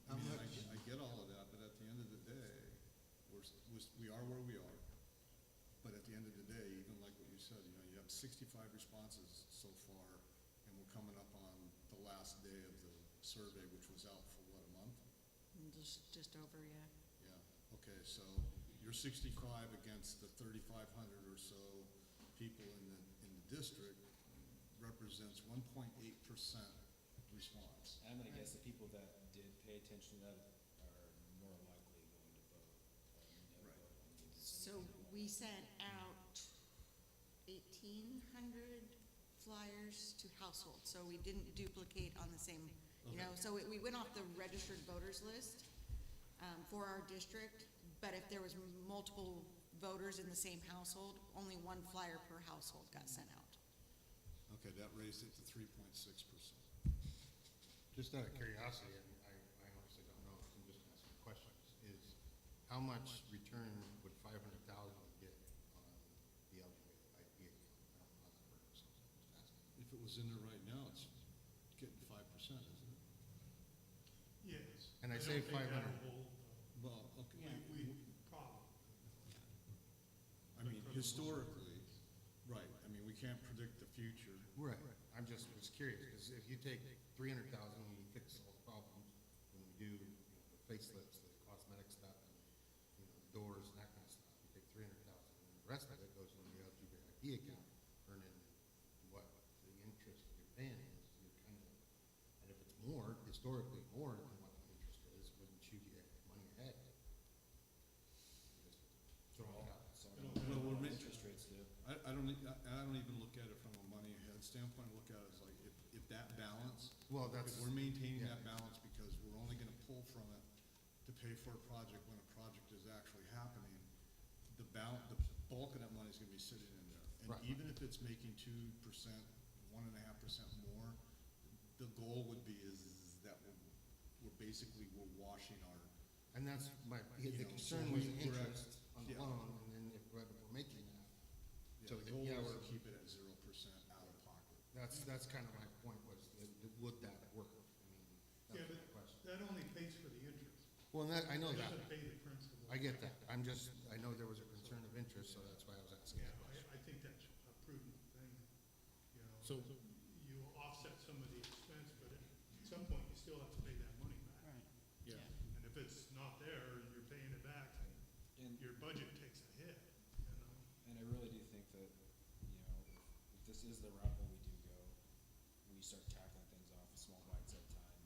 I mean, I get all of that, but at the end of the day, we are where we are. But at the end of the day, even like what you said, you have 65 responses so far, and we're coming up on the last day of the survey, which was out for what, a month? Just over, yeah. Yeah, okay, so you're 65 against the 3,500 or so people in the district represents 1.8% response. And I'm gonna guess the people that did pay attention to that are more likely going to vote. Right. So we sent out 1,800 flyers to households, so we didn't duplicate on the same, so we went off the registered voters list for our district, but if there was multiple voters in the same household, only one flyer per household got sent out. Okay, that raised it to 3.6%. Just out of curiosity, and I honestly don't know, I'm just asking questions, is how much return would 500,000 get on the LGIP account? I don't know how that works, so I'm just asking. If it was in there right now, it's getting 5%, isn't it? Yes. And I don't say think 500. that'll hold, Well, okay. we probably. I mean, historically, right, I mean, we can't predict the future. Right. I'm just was curious, because if you take 300,000 and you fix all the problems, when we do, the facelifts, the cosmetic stuff, and, doors and that kind of stuff, you take 300,000, and the rest of it goes into the LGBIP account, earning what the interest you're paying is, you're kind of, and if it's more, historically more than what the interest is, wouldn't you get money ahead? Just throwing it out. So It'll I don't know Well, what we're interest rates do. I don't even look at it from a money ahead standpoint. I look at it as like, if that balance, Well, if that's. we're maintaining yeah. that balance because we're only gonna pull from it to pay for a project when a project is actually happening, the bulk of that money is gonna be sitting in there. And Right. even if it's making 2%, 1.5% more, the goal would be is that we're washing our, And that's my, You the know, concern so was the we're at- interest on the yeah. loan, and then if we're making that. yeah, So, the goal yeah, is to we're- keep it at 0% out of pocket. That's kind of my point was, would that work? I mean, Yeah, that's but my question. that only pays for the interest. Well, and that, I know It that. doesn't pay the principal. I get that. I know there was a concern of interest, so that's why I was asking. Yeah, that question. I think that's a prudent thing, So- You offset some of the expense, but at some point, you still have to pay that money back. Right. Yeah. And if it's not there and you're paying it back, And, your budget takes a hit, and I really do think that, if this is the route that we do go, we start tackling things off small bites at a time.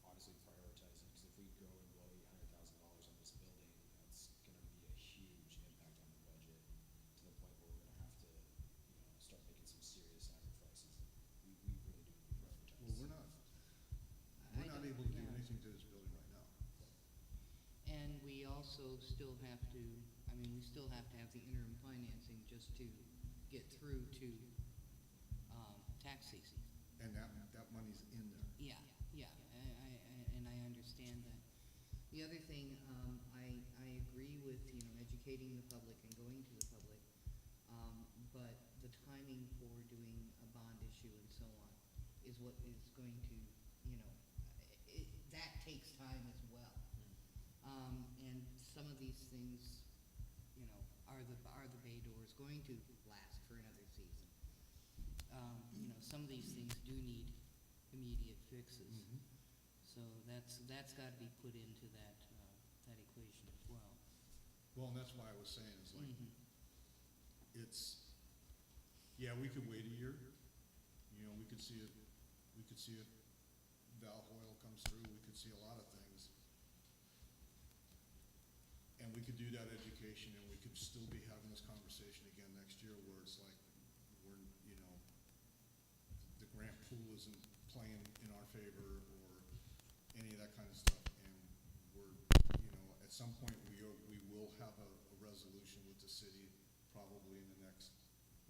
Honestly prioritizing, because if we go and blow $800,000 on this building, that's gonna be a huge impact on the budget to the point where we're gonna have to, start making some serious sacrifices. We really do need to prioritize. Well, we're not able to do anything to this building right now. And we also still have to, we still have to have the interim financing just to get through to, tax season. And that money's in there. Yeah, and I understand that. The other thing, I agree with, educating educating the public and going to the public. But the timing for doing a bond issue and so on is what is going to, you know, that takes time as well. And some of these things, you know, are the bay doors going to last for another season? You know, some of these things do need immediate fixes. So that's gotta be put into that equation as well. Well, and that's why I was saying, is like, Mhm. it's, yeah, we could wait a year. You know, we could see if Val Hoyle comes through, we could see a lot of things. And we could do that education, and we could still be having this conversation again next year, where it's like, we're, you know, the grant pool isn't playing in our favor, or any of that kind of stuff, and we're, you know, at some point, we will have a resolution with the city, probably in the next,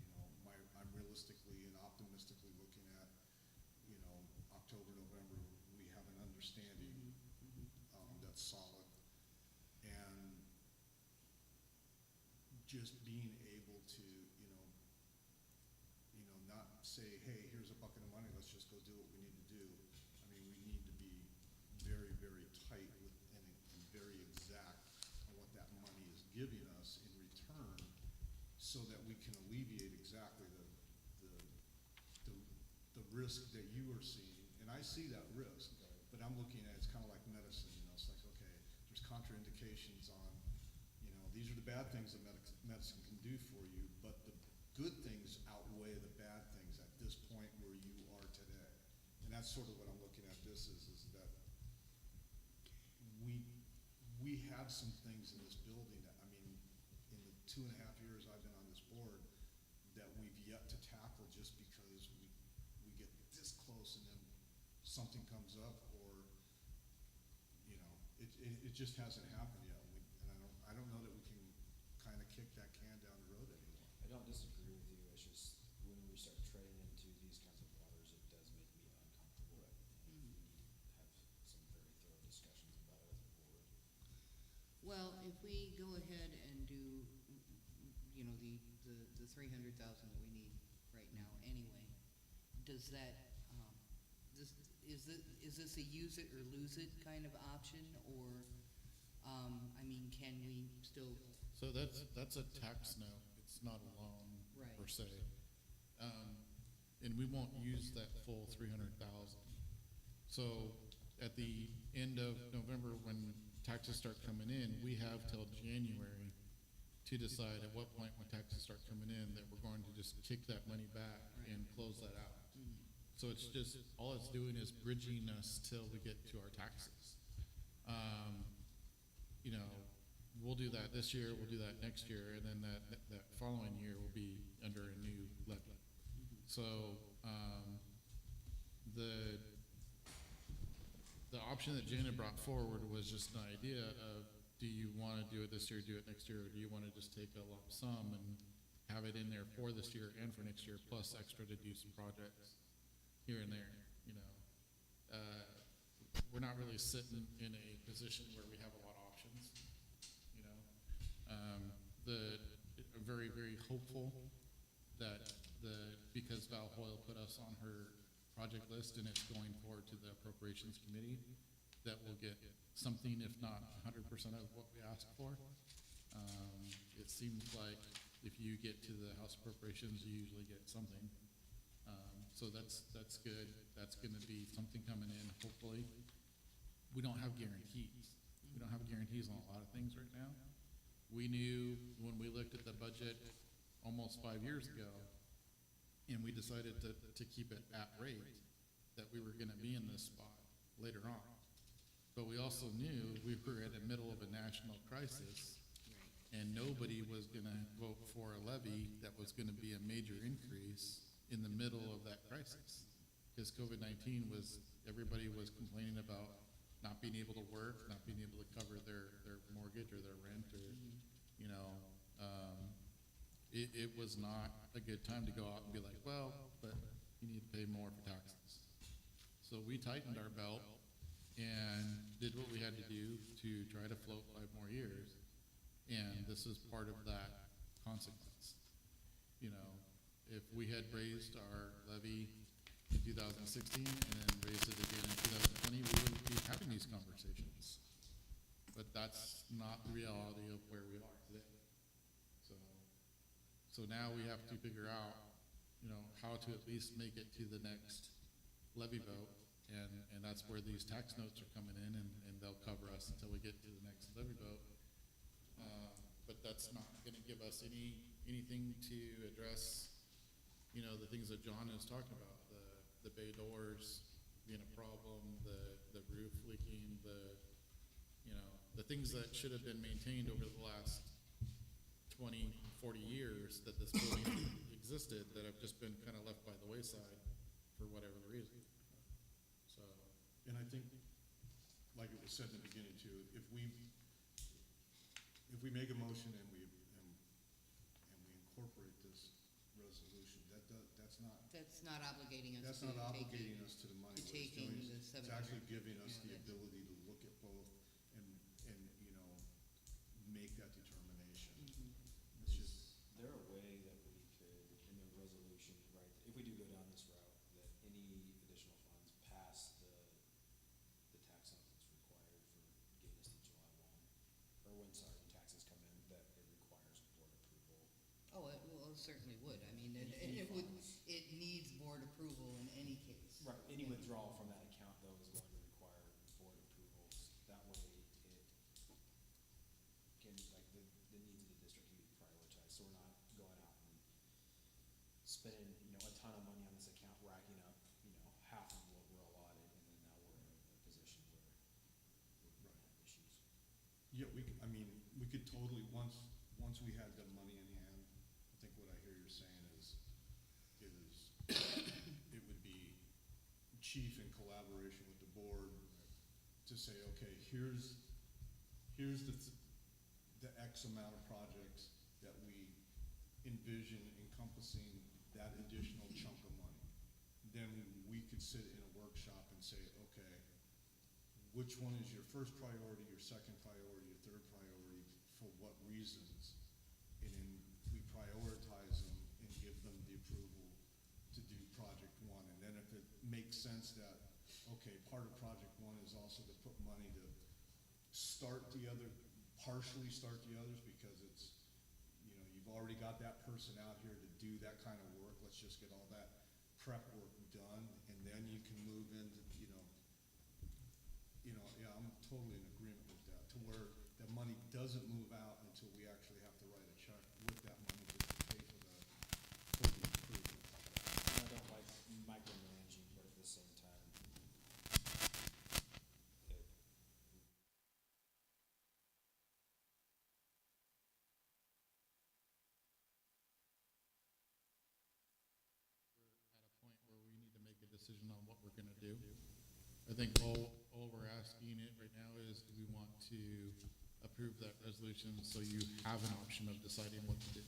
you know, I'm realistically and optimistically looking at, you know, October, November, we have an understanding, that's solid. And just being able to, not say, hey, here's a bucket of money, let's just go do what we need to do. I mean, we need to be very, very tight with, and very exact on what that money is giving us in return, so that we can alleviate exactly the risk that you are seeing. And I see that risk, but I'm looking at, it's kind of like medicine, you know, it's like, okay, there's contraindications on, you know, these are the bad things that medicine can do for you, but the good things outweigh the bad things at this point where you are today. And that's sort of what I'm looking at this is that we have some things in this building that, I mean, in the 2.5 years I've been on this board, that we've yet to tackle just because we get this close and then something comes up, or, you know, it just hasn't happened yet. And I don't know that we can kind of kick that can down the road anymore. I don't disagree with you, it's just when we start treading into these kinds of waters, it does make me uncomfortable. And we need to have some very thorough discussions about it as a board. Well, if we go ahead and do, you know, the 300,000 that we need right now anyway, does that, is this a use it or lose it kind of option, or, I mean, can we still? So that's a tax note, it's not a loan per Right. se. And we won't use that full 300,000. So at the end of November, when taxes start coming in, we have till January to decide at what point when taxes start coming in that we're going to just kick that money back and close that out. So it's just, all it's doing is bridging us till we get to our taxes. You know, we'll do that this year, we'll do that next year, and then that following year will be under a new levy. So, the option that Janet brought forward was just an idea of, do you want to do it this year, do it next year, or do you want to just take a lump sum and have it in there for this year and for next year, plus extra to do some projects here and there, you know? We're not really sitting in a position where we have a lot of options, you know? I'm very, very hopeful that because Val Hoyle put us on her project list and it's going forward to the appropriations committee, that we'll get something, if not 100% of what we asked for. It seems like if you get to the House Appropriations, you usually get something. So that's good. That's gonna be something coming in, hopefully. We don't have guarantees. We don't have guarantees on a lot of things right now. We knew when we looked at the budget almost 5 years ago, and we decided to keep it at rate, that we were gonna be in this spot later on. But we also knew we were in the middle of a national crisis, and nobody was gonna vote for a levy that was gonna be a major increase in the middle of that crisis. Because COVID-19 everybody was complaining about not being able to work, not being able to cover their mortgage or their rent, or, you know, it was not a good time to go out and be like, well, but you need to pay more for taxes. So we tightened our belt and did what we had to do to try to float 5 more years. And this is part of that consequence. You know, if we had raised our levy in 2016 and then raised it again in 2020, we wouldn't be having these conversations. But that's not the reality of where we are today. So now we have to figure out, you know, how to at least make it to the next levy vote. And that's where these tax notes are coming in, and they'll cover us until we get to the next levy vote. But that's not gonna give us anything to address, you know, the things that John is talking about, the bay doors being a problem, the roof leaking, you know, the things that should have been maintained over the last 20, 40 years that this building existed, that have just been kind of left by the wayside for whatever the reason. So, And I think, like it was said in the beginning too, if we make a motion and we incorporate this resolution, that's not obligating us That's to not taking. obligating us to the money. to What it's taking doing the is 700. It's actually giving us Yeah, the that's- ability to look at both and, you know, make that determination. It's just, Is there a way that we could, in the resolution, right, if we do go down this route, that any additional funds past the tax sum that's required for getting us to July 1, or when taxes come in, that it requires board approval? Oh, it certainly would. I mean, Any it would, funds. it needs board approval in any case. Right, any withdrawal from that account, though, is going to require board approvals. That way, it can, like, the needs of the district can be prioritized, so we're not going out and spending, you know, a ton of money on this account, racking up, you know, half of what we're allotted, and then now we're in a position where we're gonna have issues. yeah, I mean, we could totally, once we had the money in hand, I think what I hear you're saying is it would be chief in collaboration with the board to say, okay, here's the X amount of projects that we envision encompassing that additional chunk of money. Then we could sit in a workshop and say, okay, which one is your first priority, your second priority, your third priority, for what reasons? And then we prioritize them and give them the approval to do project one. And then if it makes sense that, okay, part of project one is also to put money to partially start the others, because it's, you know, you've already got that person out here to do that kind of work. Let's just get all that prep work done, and then you can move into, yeah, I'm totally in agreement with that, to where that money doesn't move out until we actually have to write a check with that money to pay for the improvement. And I don't like micromanaging, but at the same time, at a point where we need to make a decision on what we're gonna do. I think all we're asking it right now is, do we want to approve that resolution so you have an option of deciding what to do?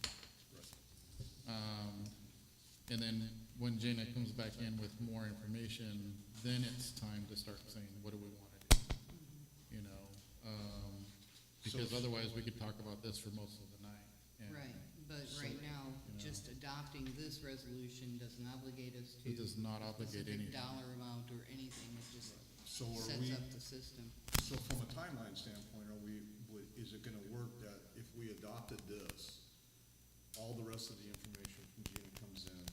And then when Jana comes back in with more information, then it's time to start saying, what do we want to do? You know, because otherwise we could talk about this for most of the night. And Right, but right now, just adopting this resolution doesn't obligate us to. It does not obligate specific anything. dollar amount or anything, it just So are sets we, up the system. so from a timeline standpoint, is it gonna work that if we adopted this, all the rest of the information from Gina comes in,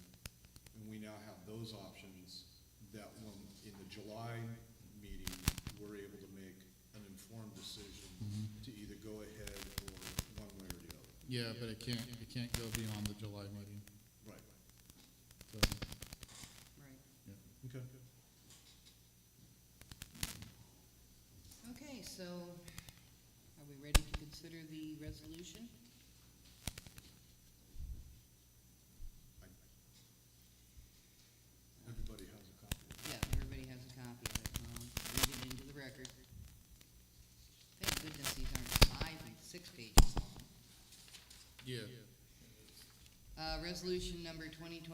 and we now have those options, that when, in the July meeting, we're able to make an informed decision to either go ahead or one way or the other? Yeah, but it can't go beyond the July meeting, Right. so, Right. yeah. Okay. Okay, so are we ready to consider the resolution? Everybody has a copy. Yeah, everybody has a copy of it. Read it into the record. Thank goodness these aren't 5 and 6 pages long. Yeah. Resolution number 2024-07,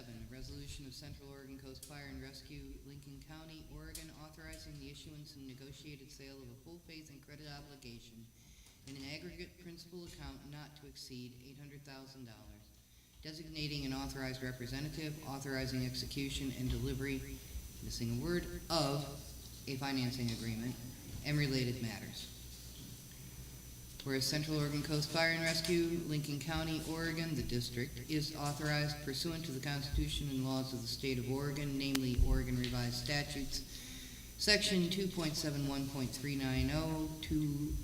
a resolution of Central Oregon Coast Fire and Rescue, Lincoln County, Oregon, authorizing the issuance and negotiated sale of a full faith and credit obligation in an aggregate principal account not to exceed $800,000, designating an authorized representative, authorizing execution and delivery, missing a word, of a financing agreement, and related matters. Whereas Central Oregon Coast Fire and Rescue, Lincoln County, Oregon, the district, is authorized pursuant to the Constitution and laws of the state of Oregon, namely Oregon Revised Statutes, Section 2.71.390,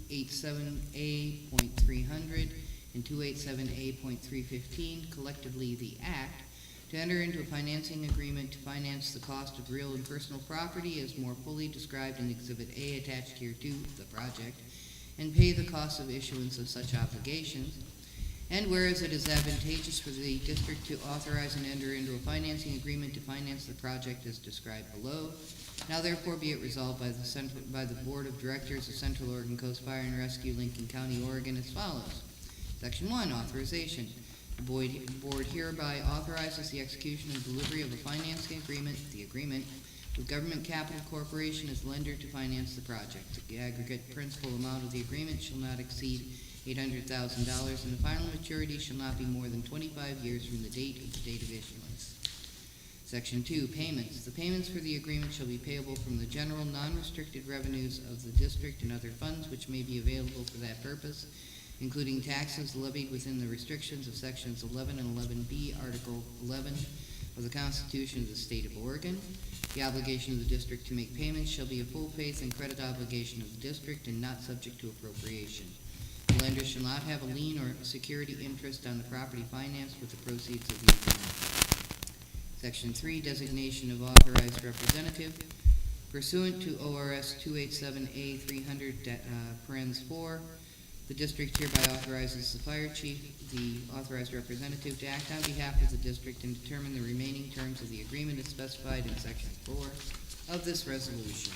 287A.300, and 287A.315, collectively the Act, to enter into a financing agreement to finance the cost of real and personal property as more fully described in Exhibit A attached here to the project, and pay the cost of issuance of such obligations. And whereas it is advantageous for the district to authorize and enter into a financing agreement to finance the project as described below, now therefore be it resolved by the Board of Directors of Central Oregon Coast Fire and Rescue, Lincoln County, Oregon as follows. Section 1, authorization. The board hereby authorizes the execution and delivery of a financing agreement, the agreement, with Government Capital Corporation as lender to finance the project. The aggregate principal amount of the agreement shall not exceed $800,000, and the final maturity shall not be more than 25 years from the date of issuance. Section 2, payments. The payments for the agreement shall be payable from the general non-restricted revenues of the district and other funds which may be available for that purpose, including taxes levied within the restrictions of Sections 11 and 11B, Article 11 of the Constitution of the State of Oregon. The obligation of the district to make payments shall be a full faith and credit obligation of the district and not subject to appropriation. The lender shall not have a lien or security interest on the property financed with the proceeds of the agreement. Section 3, designation of authorized representative. Pursuant to ORS 287A 300, parens 4, the district hereby authorizes the fire chief, the authorized representative, to act on behalf of the district and determine the remaining terms of the agreement as specified in Section 4 of this resolution.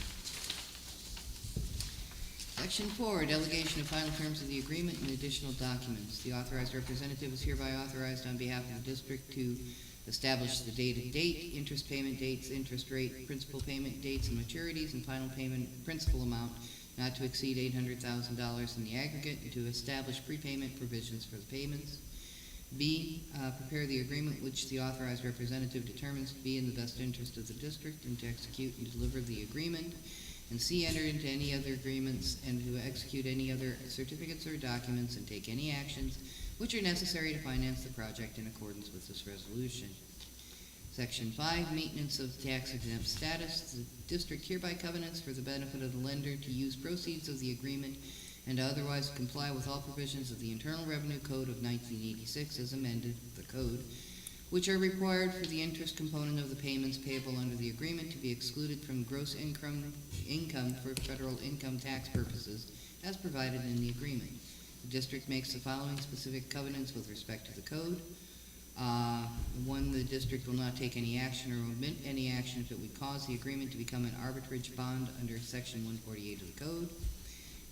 Section 4, delegation of final terms of the agreement and additional documents. The authorized representative is hereby authorized on behalf of the district to establish the date, interest payment dates, interest rate, principal payment dates and maturities, and final payment principal amount not to exceed $800,000 in the aggregate, and to establish prepayment provisions for the payments. B, prepare the agreement which the authorized representative determines to be in the best interest of the district, and to execute and deliver the agreement. And C, enter into any other agreements and to execute any other certificates or documents and take any actions which are necessary to finance the project in accordance with this resolution. Section 5, maintenance of tax-exempt status. The district hereby covenants for the benefit of the lender to use proceeds of the agreement and to otherwise comply with all provisions of the Internal Revenue Code of 1986 as amended, the code, which are required for the interest component of the payments payable under the agreement to be excluded from gross income for federal income tax purposes as provided in the agreement. The district makes the following specific covenants with respect to the code. 1, the district will not take any action or omit any action if it would cause the agreement to become an arbitrage bond under Section 148 of the code.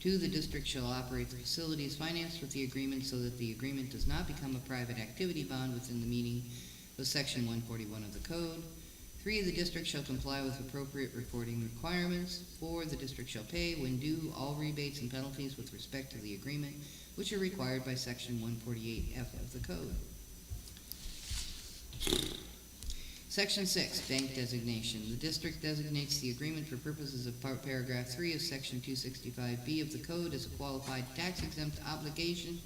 2, the district shall operate the facilities financed with the agreement so that the agreement does not become a private activity bond within the meaning of Section 141 of the code. 3, the district shall comply with appropriate reporting requirements. 4, the district shall pay, when due, all rebates and penalties with respect to the agreement, which are required by Section 148F of the code. Section 6, bank designation. The district designates the agreement for purposes of paragraph 3 of Section 265B of the code as a qualified tax-exempt obligation,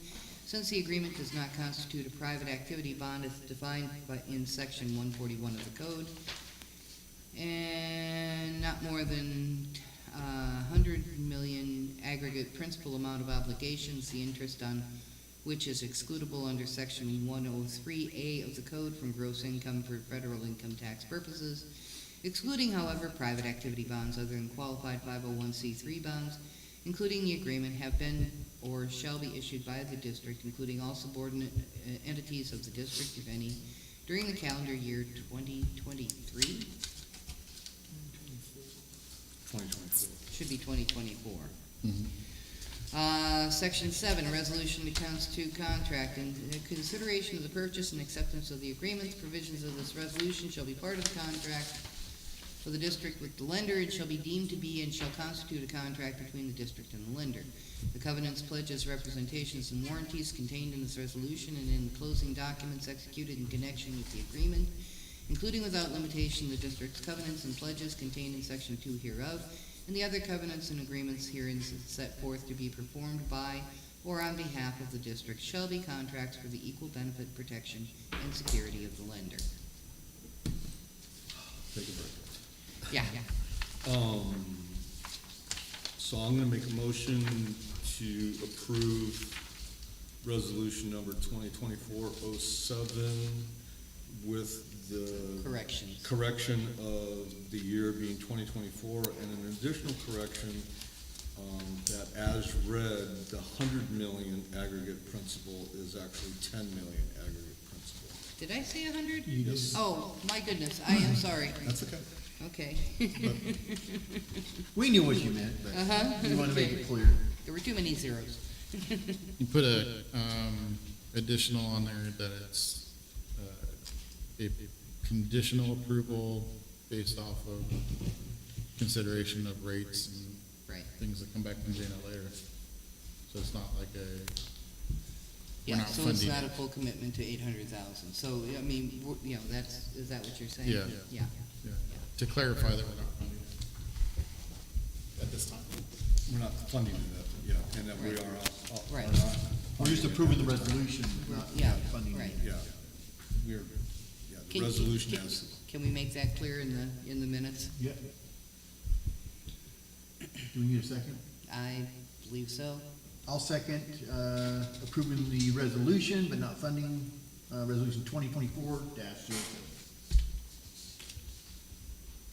since the agreement does not constitute a private activity bond as defined in Section 141 of the code, and not more than $100 million aggregate principal amount of obligations, the interest on which is excludable under Section 103A of the code from gross income for federal income tax purposes, excluding, however, private activity bonds other than qualified 501c3 bonds, including the agreement, have been or shall be issued by the district, including all subordinate entities of the district, if any, during the calendar year 2023. 2024. Should be 2024. Section 7, a resolution to constitute contract. In consideration of the purchase and acceptance of the agreement, the provisions of this resolution shall be part of the contract for the district with the lender, it shall be deemed to be and shall constitute a contract between the district and the lender. The covenants, pledges, representations, and warranties contained in this resolution and in the closing documents executed in connection with the agreement, including without limitation the district's covenants and pledges contained in section 2 hereof, and the other covenants and agreements herein set forth to be performed by or on behalf of the district shall be contracts for the equal benefit, protection, and security of the lender. Take a break. Yeah. So I'm gonna make a motion to approve resolution number 2024-07 with the Corrections. correction of the year being 2024, and an additional correction, that as read, the 100 million aggregate principal is actually 10 million aggregate principal. Did I say 100? You did. Oh, my goodness, I am sorry. That's okay. Okay. We knew what you meant, but we wanted to make it clear. There were too many zeros. You put a, additional on there that it's, a conditional approval based off of consideration of rates and Right. things that come back from Jana later. So it's not like a, we're Yeah, not so it's funding not a it. full commitment to 800,000. So, I mean, you know, is that what you're saying? Yeah. Yeah. Yeah. To clarify that we're not funding it at this time. We're not funding it, yeah, and that we are, Right. are not. We're just approving the resolution, not Yeah, funding. right. Yeah, we're, yeah, the Can- resolution can- has, Can we make that clear in the minutes? Yeah. Do we need a second? I believe so. I'll second, approving the resolution, but not funding, resolution 2024-04.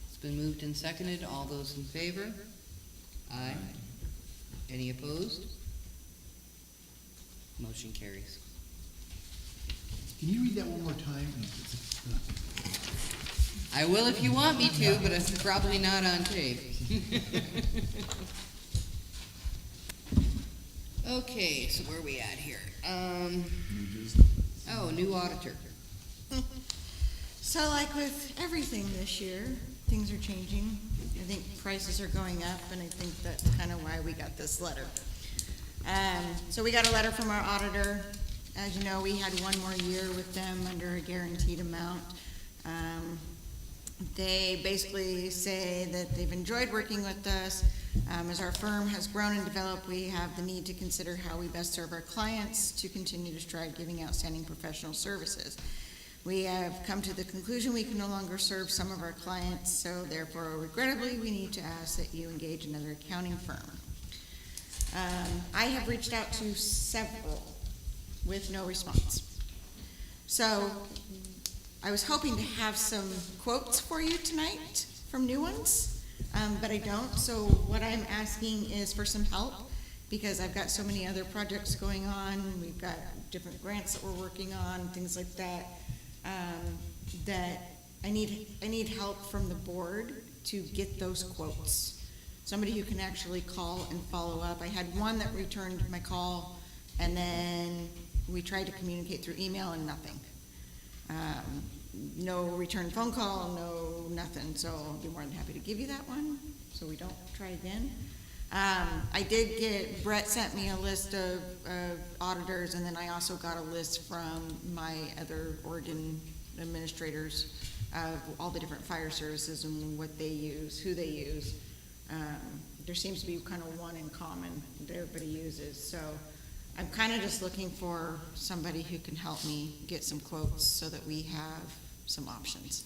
It's been moved and seconded. All those in favor? Aye. Any opposed? Motion carries. Can you read that one more time? I will if you want me to, but it's probably not on tape. Okay, so where are we at here? New auditor. So like with everything this year, things are changing. I think prices are going up, and I think that's kind of why we got this letter. So we got a letter from our auditor. As you know, we had one more year with them under a guaranteed amount. They basically say that they've enjoyed working with us. As our firm has grown and developed, we have the need to consider how we best serve our clients to continue to strive giving outstanding professional services. We have come to the conclusion we can no longer serve some of our clients, so therefore regrettably, we need to ask that you engage another accounting firm. I have reached out to several with no response. So I was hoping to have some quotes for you tonight from new ones, but I don't. So what I'm asking is for some help, because I've got so many other projects going on. We've got different grants that we're working on, things like that, that I need help from the board to get those quotes. Somebody who can actually call and follow up. I had one that returned my call, and then we tried to communicate through email and nothing. No return phone call, no nothing, so I'll be more than happy to give you that one, so we don't try again. I did get, Brett sent me a list of auditors, and then I also got a list from my other Oregon administrators of all the different fire services and what they use, who they use. There seems to be kind of one in common that everybody uses, so I'm kind of just looking for somebody who can help me get some quotes so that we have some options.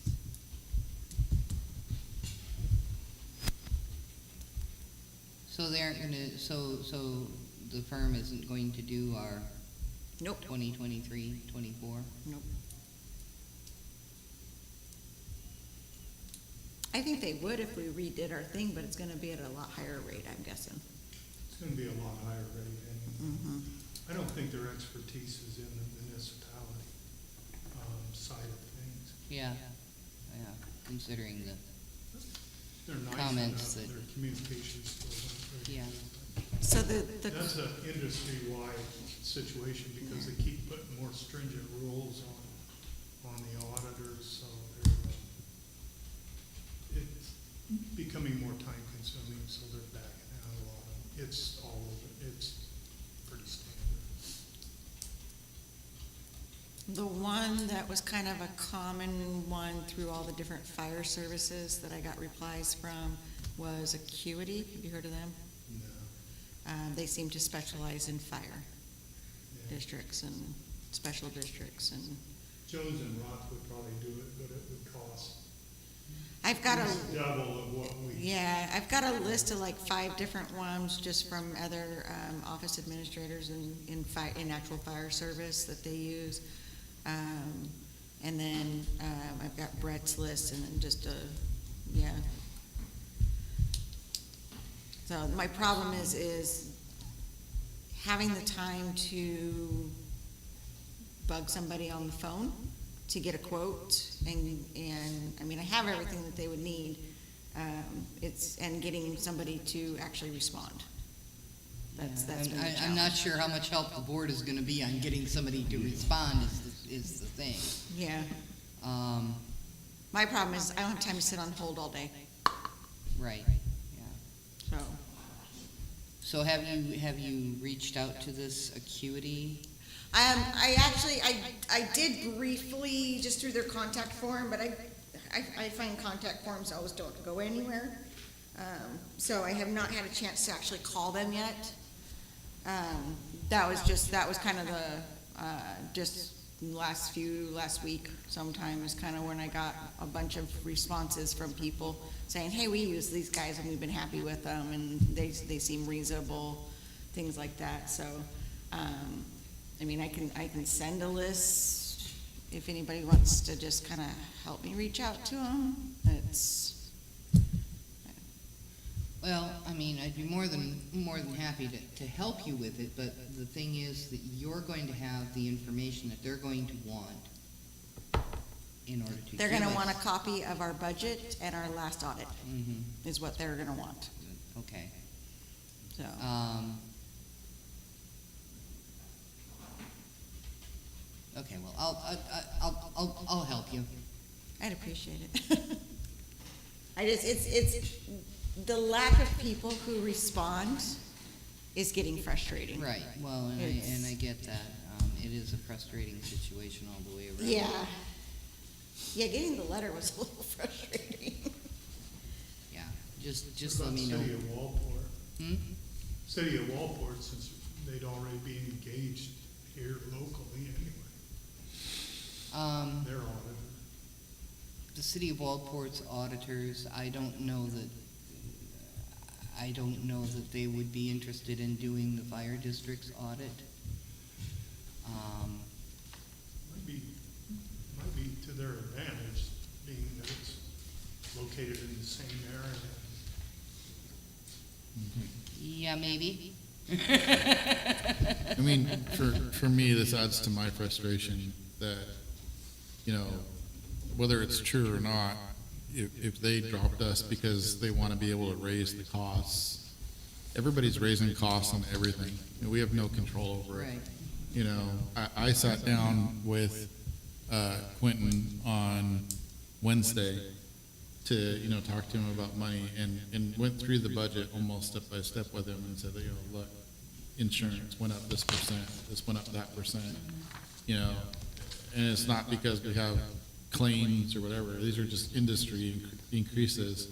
So they aren't gonna, so the firm isn't going to do our Nope. 2023, 24? Nope. I think they would if we redid our thing, but it's gonna be at a lot higher rate, I'm guessing. It's gonna be a lot higher rate, and Mm-hmm. I don't think their expertise is in the municipality, side of things. Yeah, yeah, considering the, They're nice Comments enough, that- their communication skills aren't very Yeah. good. So the That's an industry-wide situation, because they keep putting more stringent rules on the auditors, so they're, consuming, so they're backing out a lot of them. It's all over, it's pretty standard. The one that was kind of a common one through all the different fire services that I got replies from was Acuity. Have you heard of them? No. They seem to specialize in fire Yeah. districts and special districts, and Jones and Rock would probably do it, but it would cost I've got at least double of what we. yeah, I've got a list of like 5 different ones just from other office administrators in actual fire service that they use. And then I've got Brett's list and then just yeah. So my problem is having the time to bug somebody on the phone to get a quote and I mean, I have everything that they would need. And getting somebody to actually respond. That's been the challenge. I'm not sure how much help the board is gonna be on getting somebody to respond is the thing. Yeah. My problem is I don't have time to sit on hold all day, Right, yeah. so. So have you reached out to this Acuity? I did briefly, just through their contact form, but I find contact forms always don't go anywhere. So I have not had a chance to actually call them yet. That was kind of the, just last week sometime is kind of when I got a bunch of responses from people saying, hey, we use these guys and we've been happy with them and they seem reasonable, things like that. So, I mean, I can send a list if anybody wants to just kind of help me reach out to them. Well, I mean, I'd be more than happy to help you with it, but the thing is that you're going to have the information that they're going to want in order to. They're give gonna us- want a copy of our budget and our last audit, Mhm, is what they're gonna want, okay. so. Okay, well, I'll help you. I'd appreciate it. It's, the lack of people who respond is getting frustrating. Right, well, and It's- I get that. It is a frustrating situation all the way around. Yeah. Yeah, getting the letter was a little frustrating. Yeah, just What let about me know. City of Walport? Hmm? City of Walport, since they'd already be engaged here locally anyway, their auditor. The City of Walport's auditors, I don't know that they would be interested in doing the fire district's audit. Might be to their advantage, being that it's located in the same area. Yeah, maybe. I mean, for me, this adds to my frustration that, you know, whether it's true or not, if they dropped us because they want to be able to raise the costs, everybody's raising costs on everything, and we have no control over it. Right. You know, I sat down with Quentin on Wednesday to, you know, talk to him about money and went through the budget almost step by step with him and said, you know, look, insurance went up this percent, this went up that percent, you know, and it's not because we have claims or whatever, these are just industry increases,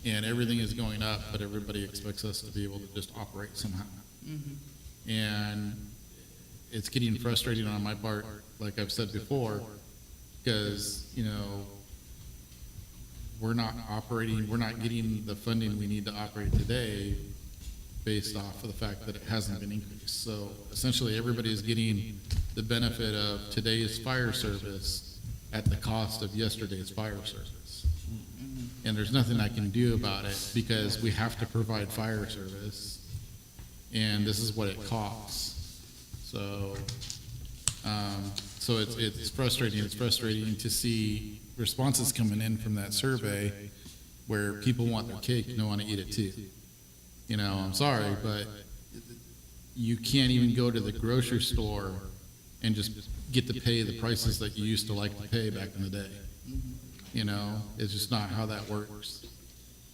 and everything is going up, but everybody expects us to be able to just operate somehow. Mhm. And it's getting frustrating on my part, like I've said before, because, you know, we're not getting the funding we need to operate today based off of the fact that it hasn't been increased. So essentially, everybody is getting the benefit of today's fire service at the cost of yesterday's fire service. And there's nothing I can do about it because we have to provide fire service, and this is what it costs. So, so it's frustrating. It's frustrating to see responses coming in from that survey where people want their cake and don't want to eat it too. You know, I'm sorry, but you can't even go to the grocery store and just get to pay the prices that you used to like to pay back in the day. You know, it's just not how that works.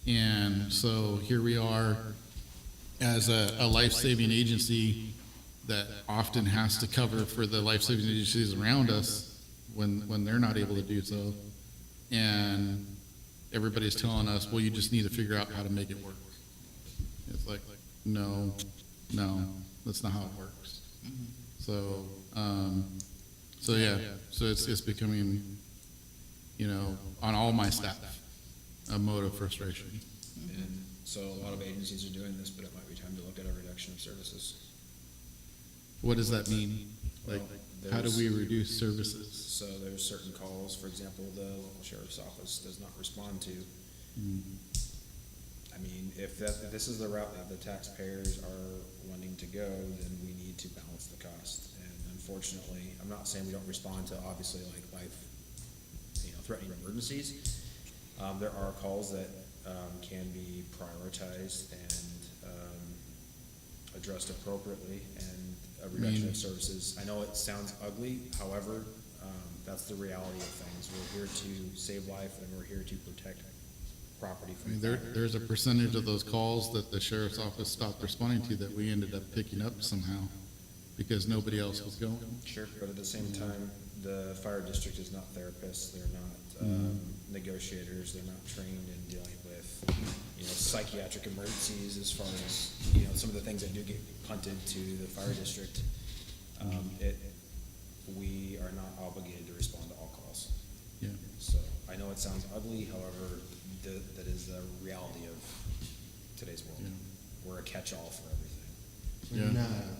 And so here we are as a life-saving agency that often has to cover for the life-saving agencies around us when they're not able to do so. And everybody's telling us, well, you just need to figure out how to make it work. It's like, no, that's not how it works. So, yeah, so it's becoming, you know, on all my staff, a mode of frustration. And so a lot of agencies are doing this, but it might be time to look at a reduction of services. What does that mean? Like, Well, how do there's- we reduce services? So there's certain calls, for example, the local sheriff's office does not respond to. I mean, if this is the route that the taxpayers are wanting to go, then we need to balance the cost. And unfortunately, I'm not saying we don't respond to obviously like life, threatening emergencies. There are calls that, can be prioritized and, addressed appropriately, and a reduction of services. I know it sounds ugly, however, that's the reality of things. We're here to save life, and we're here to protect property I from mean, fire. there's a percentage of those calls that the sheriff's office stopped responding to that we ended up picking up somehow because nobody else was going. Sure. But at the same time, the fire district is not therapists, they're not, negotiators, they're not trained in dealing with, psychiatric emergencies as far as, some of the things that do get punted to the fire district. We are not obligated to respond to all calls. Yeah. So, I know it sounds ugly, however, that is the reality of today's world. Yeah. We're a catch-all for everything. And,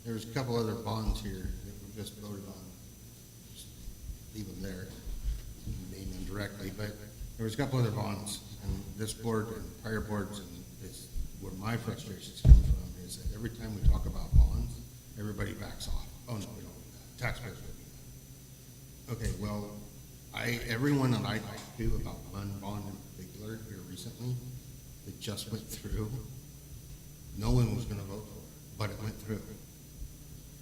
there's a couple other bonds here that we just voted on. Just leave them there, name them directly, but there was a couple other bonds, and this board and prior boards, and it's where my frustrations come from, is that every time we talk about bonds, everybody backs off. Oh, no, we don't do that. Taxpayers don't do that. Okay, well, everyone that I talked to about one bond in particular here recently, it just went through. No one was gonna vote for it, but it went through.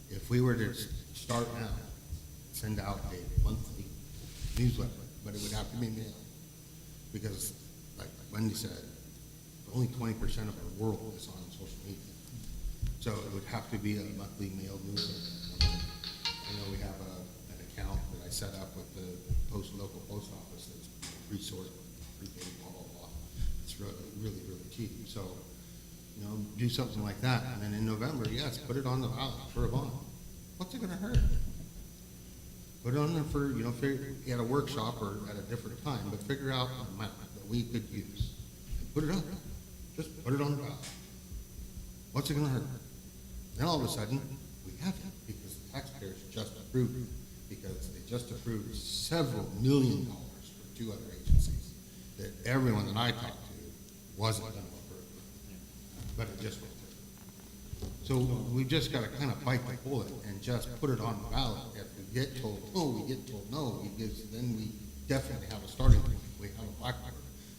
If we were to start now, send out a monthly newsletter, but it would have to be mailed. Because, like Wendy said, only 20% of our world is on social media. So it would have to be a monthly mailed newsletter. I know we have an account that I set up with the local post office that's resourced, prepaid, blah, blah, blah. It's really, really, really cheap. So, do something like that. And then in November, yes, put it on the ballot for a bond. What's it gonna hurt? Put it on there for, at a workshop or at a different time, but figure out an amount that we could use. Put it up. Just put it on the ballot. What's it gonna hurt? Then all of a sudden, we have it because the taxpayers just approved it. Because they just approved several $1 million for 2 other agencies that everyone that I talked to wasn't gonna approve. But it just went through. So we just gotta kind of bite the bullet and just put it on the ballot. If we get told no, we get told no, then we definitely have a starting point. We have a blackboard.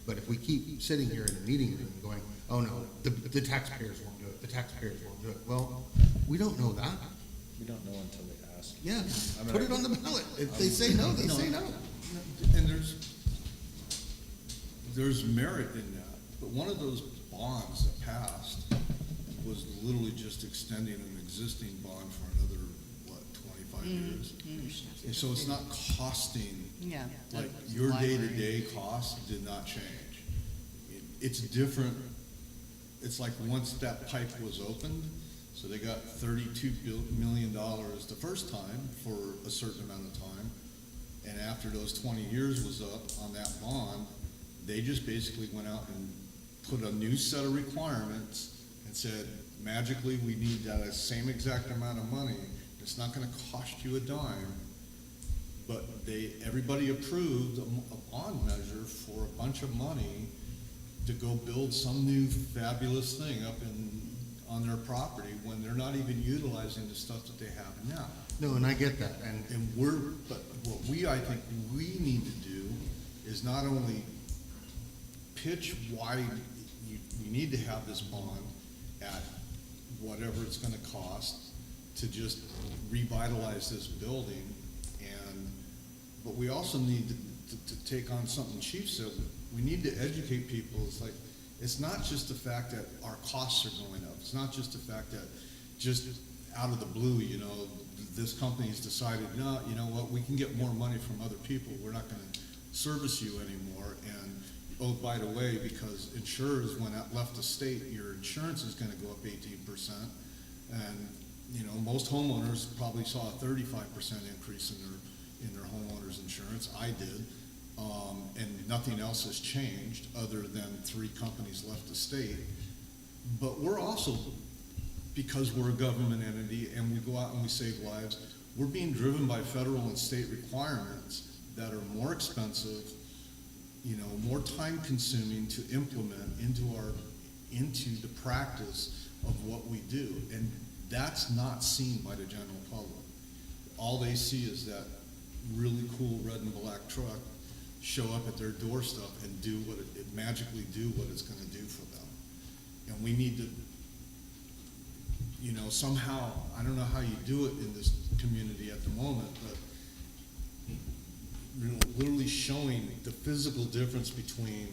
But if we keep sitting here in a meeting room going, oh no, the taxpayers won't do it, the taxpayers won't do it. Well, we don't know that. We don't know until we ask. Yeah, put it on the ballot. If they say no, they say no. And there's merit in that, but one of those bonds that passed was literally just extending an existing bond for another, 25 years? And so it's not costing, Yeah. like, the your library. day-to-day cost did not change. It's different, it's like once that pipe was opened, so they got $32 million the first time for a certain amount of time. And after those 20 years was up on that bond, they just basically went out and put a new set of requirements and said, magically, we need that same exact amount of money. It's not gonna cost you a dime. But everybody approved a bond measure for a bunch of money to go build some new fabulous thing up on their property when they're not even utilizing the stuff that they have now. No, and I get that, and But what I think we need to do is not only pitch why you need to have this bond at whatever it's gonna cost to just revitalize this building, but we also need to take on something Chief said, we need to educate people. It's like, it's not just the fact that our costs are going up. It's not just the fact that just out of the blue, you know, this company's decided, no, you know what, we can get more money from other people. We're not gonna service you anymore. And, oh, by the way, because insurers, when that left the state, your insurance is gonna go up 18%. And, you know, most homeowners probably saw a 35% increase in their homeowners insurance. I did. And nothing else has changed other than 3 companies left the state. But we're also, because we're a government entity and we go out and we save lives, we're being driven by federal and state requirements that are more expensive, you know, more time consuming to implement into the practice of what we do. And that's not seen by the general public. All they see is that really cool red and black truck show up at their doorstep and do what it magically do what it's gonna do for them. And we need to, you know, somehow, I don't know how you do it in this community at the moment, but, you know, literally showing the physical difference between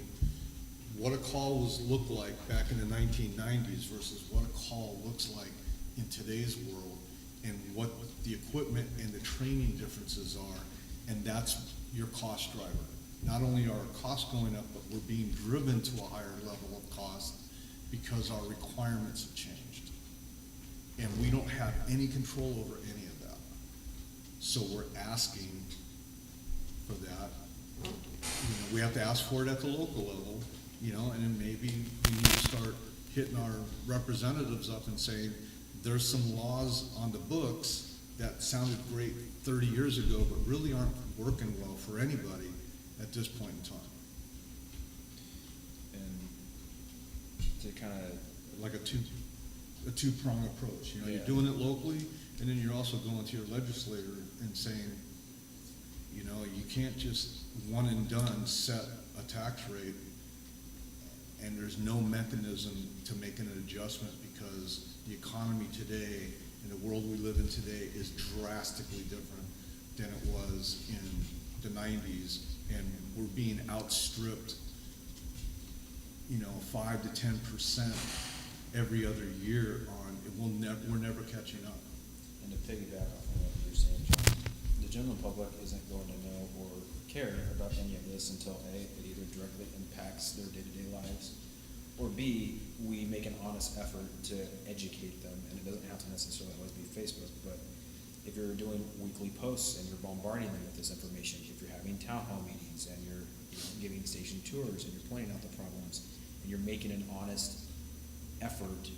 what a call looked like back in the 1990s versus what a call looks like in today's world, and what the equipment and the training differences are, and that's your cost driver. Not only are our costs going up, but we're being driven to a higher level of cost because our requirements have changed. And we don't have any control over any of that. So we're asking for that. You know, we have to ask for it at the local level, you know, and then maybe we need to start hitting our representatives up and saying, there's some laws on the books that sounded great 30 years ago, but really aren't working well for anybody at this point in time. And to kind of, Like a two-prong approach, you know, you're Yeah. doing it locally, and then you're also going to your legislator and saying, you know, you can't just one and done set a tax rate, and there's no mechanism to make an adjustment because the economy today and the world we live in today is drastically different than it was in the 90s, and we're being outstripped, you know, 5 to 10% every other year on, we're never catching up. and to piggyback off of what you're saying, John, the general public isn't going to know or care about any of this until A, it either directly impacts their day-to-day lives, or B, we make an honest effort to educate them, and it doesn't have to necessarily always be Facebook, but if you're doing weekly posts and you're bombarding them with this information, if you're having town hall meetings and you're, you know, giving station tours and you're pointing out the problems, and you're making an honest effort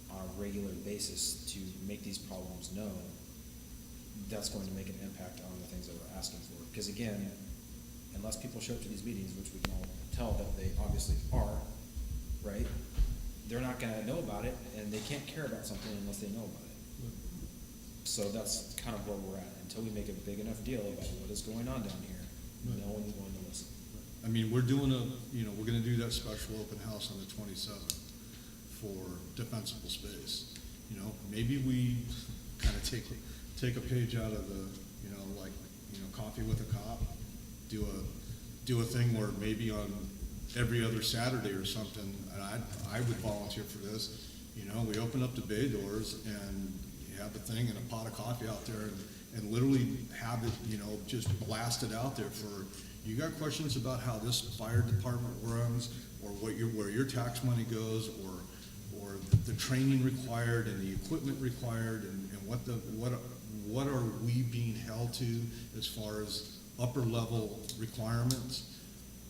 on a regular basis to make these problems known, that's going to make an impact on the things that we're asking for. Because again, unless people show up to these meetings, which we can all tell that they obviously are, right? They're not gonna know about it, and they can't care about something unless they know about it. So that's kind of where we're at. Until we make a big enough deal about what is going on down here, no one's going to listen. I mean, we're doing we're gonna do that special open house on the 27th for defensible space. You know, maybe we kind of take a page out of the, you know, like, you know, Coffee with a Cop, do a thing where maybe on every other Saturday or something, and I would volunteer for this. You know, we open up the bay doors and you have the thing and a pot of coffee out there, and literally have it, you know, just blasted out there for, you got questions about how this fire department runs, or where your tax money goes, or the training required and the equipment required, and what are we being held to as far as upper level requirements,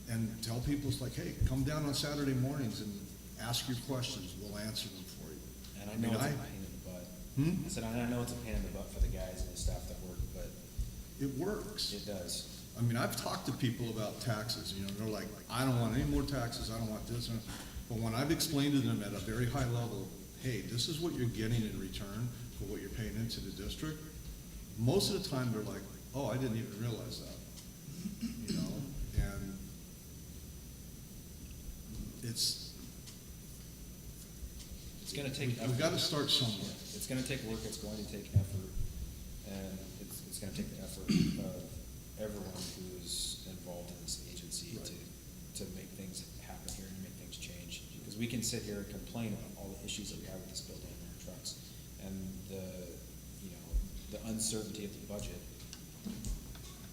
and tell people, it's like, hey, come down on Saturday mornings and ask your questions, we'll answer them for you. And I know mean, it's a pain in the butt. Hmm? I said, I know it's a pain in the butt for the guys and the staff that work, but It works. it does. I mean, I've talked to people about taxes, you know, they're like, I don't want any more taxes, I don't want this, but when I've explained to them at a very high level, hey, this is what you're getting in return for what you're paying into the district, most of the time they're like, oh, I didn't even realize that, you know, and It's gonna take effort. we've got to start somewhere. It's gonna take work, it's going to take effort, and it's gonna take the effort of everyone who's involved in this agency to make things happen here and make things change. Because we can sit here and complain about all the issues that we have with this building and our trucks, and the uncertainty of the budget.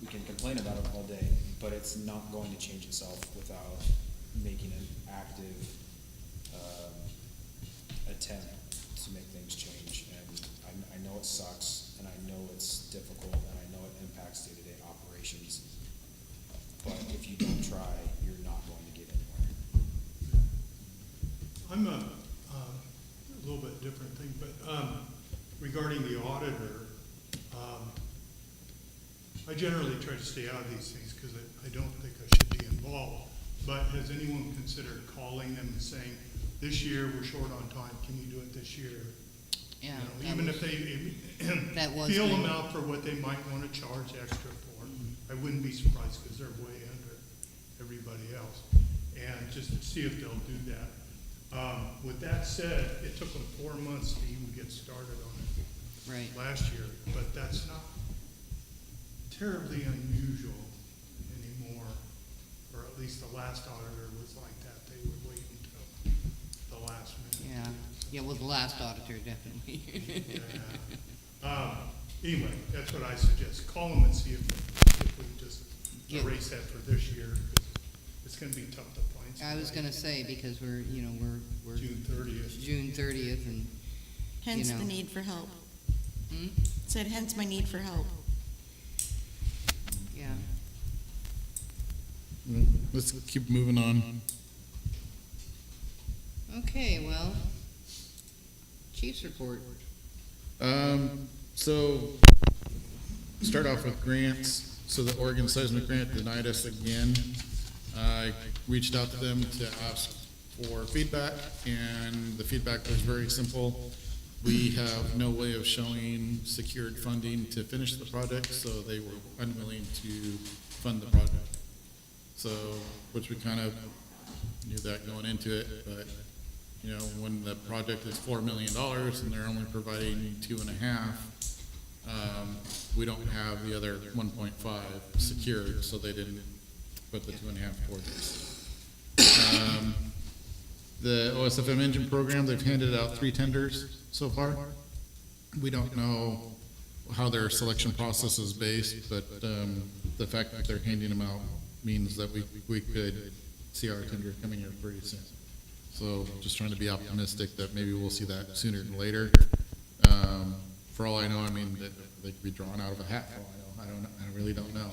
We can complain about it all day, but it's not going to change itself without making an active attempt to make things change. And I know it sucks, and I know it's difficult, and I know it impacts day-to-day operations. But if you don't try, you're not going to get anywhere. I'm a little bit different thing, but regarding the auditor, I generally try to stay out of these things because I don't think I should be involved. But has anyone considered calling them and saying, this year we're short on time, can you do it this year? Yeah. You know, even if they That was feel my- them out for what they might want to charge extra for. I wouldn't be surprised because they're way under everybody else. And just see if they'll do that. With that said, it took them 4 months to even get started on it Right. last year, but that's not terribly unusual anymore, or at least the last auditor was like that. They would wait until the last minute. Yeah. Yeah, well, the last auditor, definitely. Yeah. Anyway, that's what I suggest. Call them and see if we just Yeah. erase that for this year, because it's gonna be tough to find I was somebody. gonna say, because we're June 30th. June 30th, and, Hence know. the need for help. hmm? Said hence my need for help. Yeah. Let's keep moving on. Okay, well, chief's report. So, start off with grants. So the Oregon Seismic Grant denied us again. I reached out to them to ask for feedback, and the feedback was very simple. We have no way of showing secured funding to finish the project, so they were unwilling to fund the project. So, which we kind of knew that going into it, but, when the project is $4 million and they're only providing 2.5, we don't have the other 1.5 secured, so they didn't put the 2.5 towards us. The OSFM engine program, they've handed out 3 tenders so far. We don't know how their selection process is based, but the fact that they're handing them out means that we could see our tender coming here pretty soon. So just trying to be optimistic that maybe we'll see that sooner than later. For all I know, they could be drawn out of a hat. For all I know, I really don't know.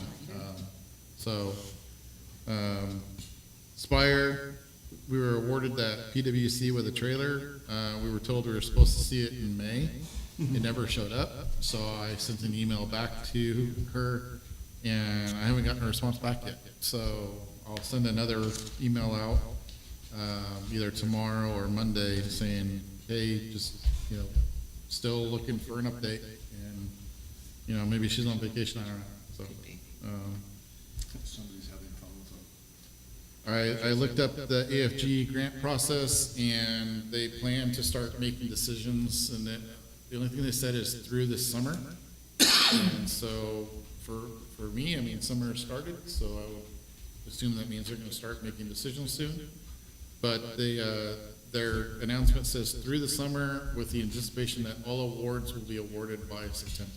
Spire, we were awarded that PWC with a trailer. We were told we were supposed to see it in May. It never showed up, so I sent an email back to her, and I haven't gotten a response back yet. So I'll send another email out either tomorrow or Monday saying, hey, just, still looking for an update, and, maybe she's on vacation, I don't know, so. Somebody's having fun with them. I looked up the AFG grant process, and they plan to start making decisions, and the only thing they said is through this summer. And so, for me, summer started, so I would assume that means they're gonna start making decisions soon. But their announcement says through the summer with the anticipation that all awards will be awarded by September.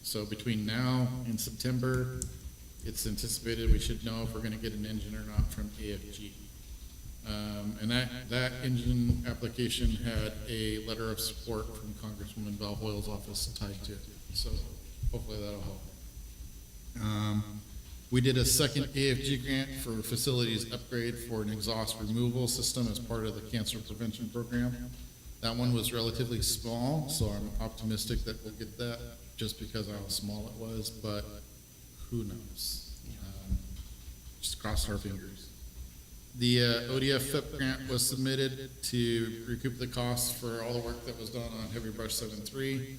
So between now and September, it's anticipated we should know if we're gonna get an engine or not from AFG. And that engine application had a letter of support from Congresswoman Val Hoyle's office tied to it, so hopefully that'll help. We did a second AFG grant for facilities upgrade for an exhaust removal system as part of the cancer prevention program. That one was relatively small, so I'm optimistic that we'll get that just because of how small it was, but who knows? Just cross our fingers. The ODF FIP grant was submitted to recoup the costs for all the work that was done on Heavy Brush 7.3.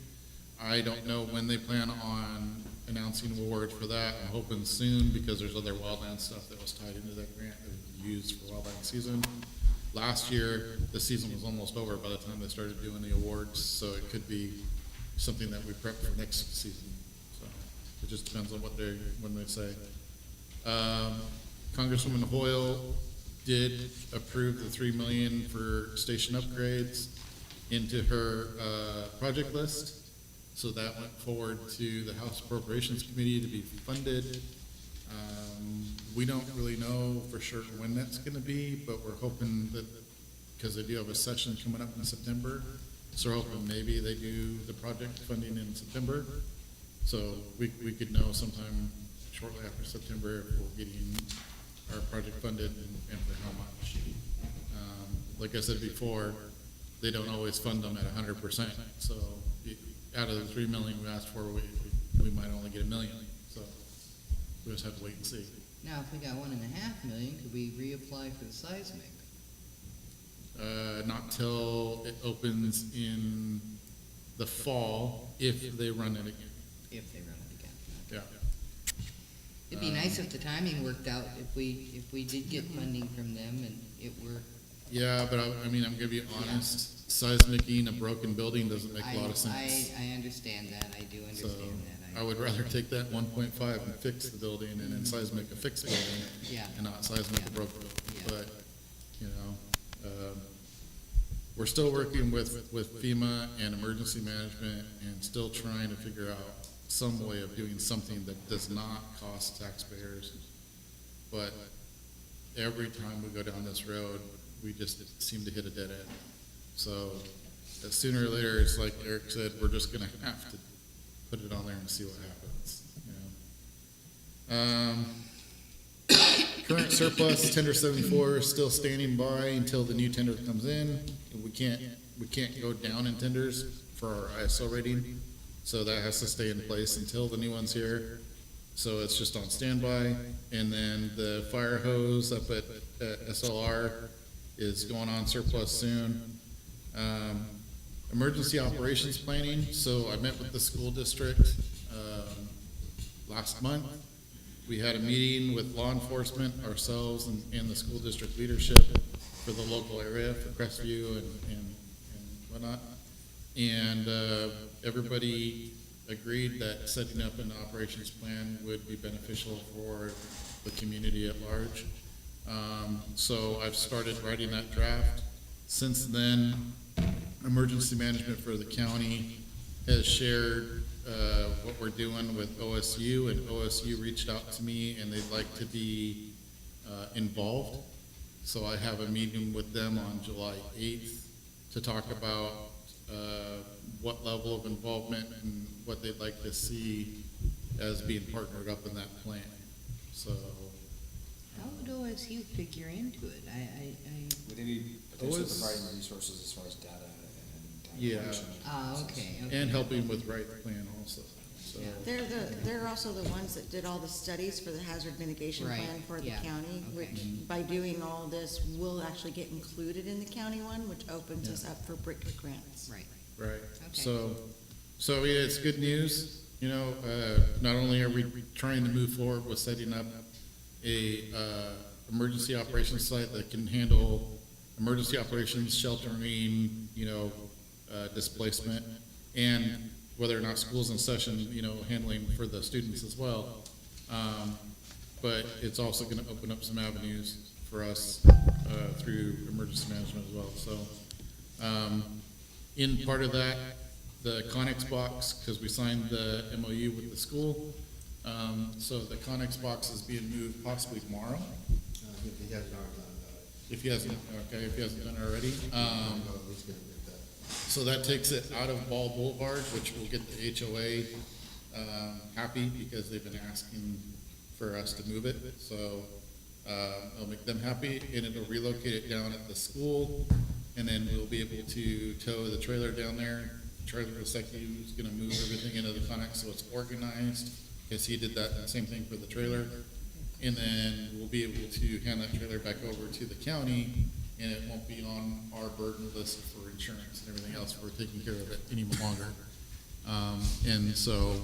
I don't know when they plan on announcing awards for that. I'm hoping soon because there's other wildland stuff that was tied into that grant that was used for wildland season. Last year, the season was almost over by the time they started doing the awards, so it could be something that we prep for next season. So It just depends on when they say. Congresswoman Hoyle did approve the 3 million for station upgrades into her, project list. So that went forward to the House Appropriations Committee to be funded. We don't really know for sure when that's gonna be, but we're hoping that, because they do have a session coming up in September, so we're hoping maybe they do the project funding in September. So we could know sometime shortly after September if we're getting our project funded and for how much. Like I said before, they don't always fund them at 100%, so out of the 3 million we asked for, we might only get 1 million, so we just have to wait and see. Now, if we got 1.5 million, could we reapply for the seismic? Not till it opens in the fall, if they run it again, If they run it again. yeah. It'd be nice if the timing worked out, if we did get funding from them and it worked. Yeah, but I mean, I'm gonna be honest, seismicking a broken building doesn't make a lot of sense. I understand that, I do So, understand that. I would rather take that 1.5 and fix the building and then seismic a fixed building Yeah, and not seismic a Yeah. broken building. Yeah. But, you know, we're still working with FEMA and emergency management and still trying to figure out some way of doing something that does not cost taxpayers. But every time we go down this road, we just seem to hit a dead end. So, sooner or later, it's like Eric said, we're just gonna have to put it on there and see what happens, you know? Current surplus, tender 74 is still standing by until the new tender comes in. We can't go down in tenders for our ISO rating, so that has to stay in place until the new one's here. So it's just on standby. And then the fire hose up at SLR is going on surplus soon. Emergency operations planning, so I met with the school district, last month. We had a meeting with law enforcement, ourselves, and the school district leadership for the local area, for Crestview and whatnot. And, everybody agreed that setting up an operations plan would be beneficial for the community at large. So I've started writing that draft. Since then, emergency management for the county has shared, what we're doing with OSU, and OSU reached out to me and they'd like to be, involved. So I have a meeting with them on July 8th to talk about, what level of involvement and what they'd like to see as being partnered up in that plan. So, How would OSU figure into it? Would they be potentially OS providing resources as far as data and Yeah. collection? Okay. and helping with right plan also, so. Yeah. They're also the ones that did all the studies for the hazard mitigation Right, plan for the yeah, county, okay. which by doing all this, will actually get included in the county one, which opens us up for BRIC grants. Right, Right, Okay. so yeah, it's good news, you know, not only are we trying to move forward with setting up a, emergency operations site that can handle emergency operations, sheltering, you know, displacement, and whether or not school's in session, you know, handling for the students as well. But it's also gonna open up some avenues for us, through emergency management as well, so. In part of that, the Connex box, because we signed the MOU with the school, so the Connex box is being moved possibly tomorrow, If he hasn't already done that, if he hasn't, okay, if he hasn't done it already. he's gonna get that. So that takes it out of Ball Boulevard, which will get the HOA, happy, because they've been asking for us to move it, so, it'll make them happy, and it'll relocate it down at the school, and then we'll be able to tow the trailer down there. Trailer Secchi is gonna move everything into the Connex, so it's organized, because he did that, same thing for the trailer. And then we'll be able to hand that trailer back over to the county, and it won't be on our burden list for insurance and everything else. We're taking care of it any longer. And so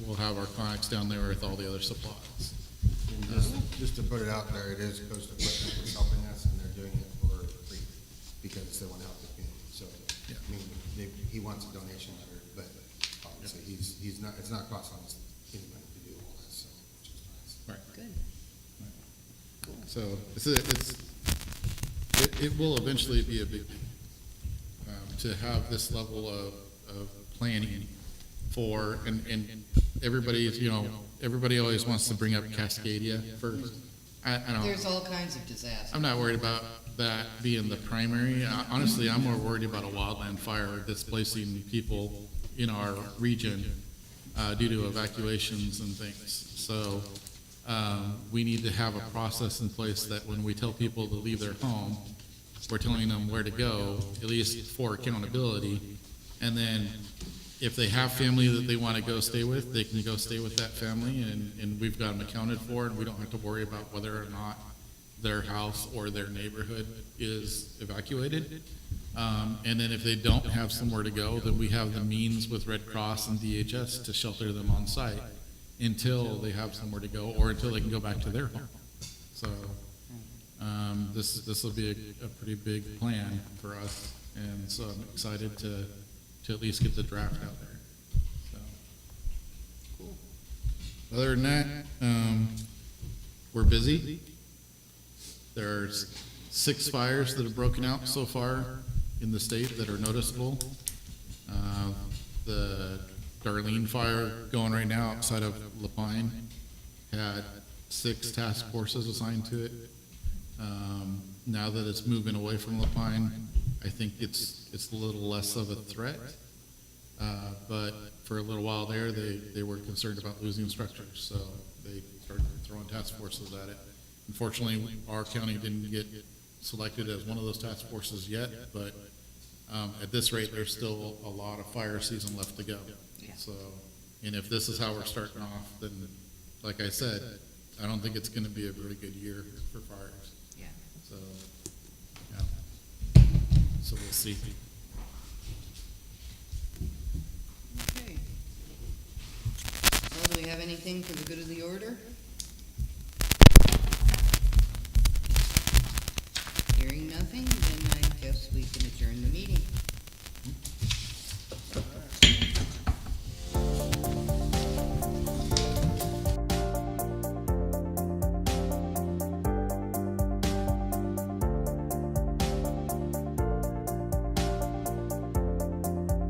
we'll have our Connex down there with all the other supplies. And just to put it out there, it is Coast Equipment that's helping us, and they're doing it for free, because they want to help the community, so, Yeah. I mean, he wants a donation letter, but obviously, he's not, it's not costing us any money to do Right. Good. Cool. So it will eventually be a big, to have this level of planning for, and everybody's, everybody always wants to bring up Cascadia first. I don't. There's all kinds of disasters. I'm not worried about that being the primary. Honestly, I'm more worried about a wildland fire displacing people in our region due to evacuations and things. So we need to have a process in place that when we tell people to leave their home, we're telling them where to go, at least for accountability. And then if they have family that they want to go stay with, they can go stay with that family, and we've got them accounted for, and we don't have to worry about whether or not their house or their neighborhood is evacuated. And then if they don't have somewhere to go, then we have the means with Red Cross and DHS to shelter them on site until they have somewhere to go, or until they can go back to their home. So this will be a pretty big plan for us, and so I'm excited to at least get the draft out there. So, cool. Other than that, we're busy. There's 6 fires that have broken out so far in the state that are noticeable. The Darlene fire going right now outside of La Pine had 6 task forces assigned to it. Now that it's moving away from La Pine, I think it's a little less of a threat. But for a little while there, they were concerned about losing structures, so they started throwing task forces at it. Unfortunately, our county didn't get selected as one of those task forces yet, but at this rate, there's still a lot of fire season left to go. Yeah. So, and if this is how we're starting off, then, like I said, I don't think it's gonna be a very good year for fires. Yeah. So, yeah. So we'll see. Okay. Well, do we have anything for the good of the order?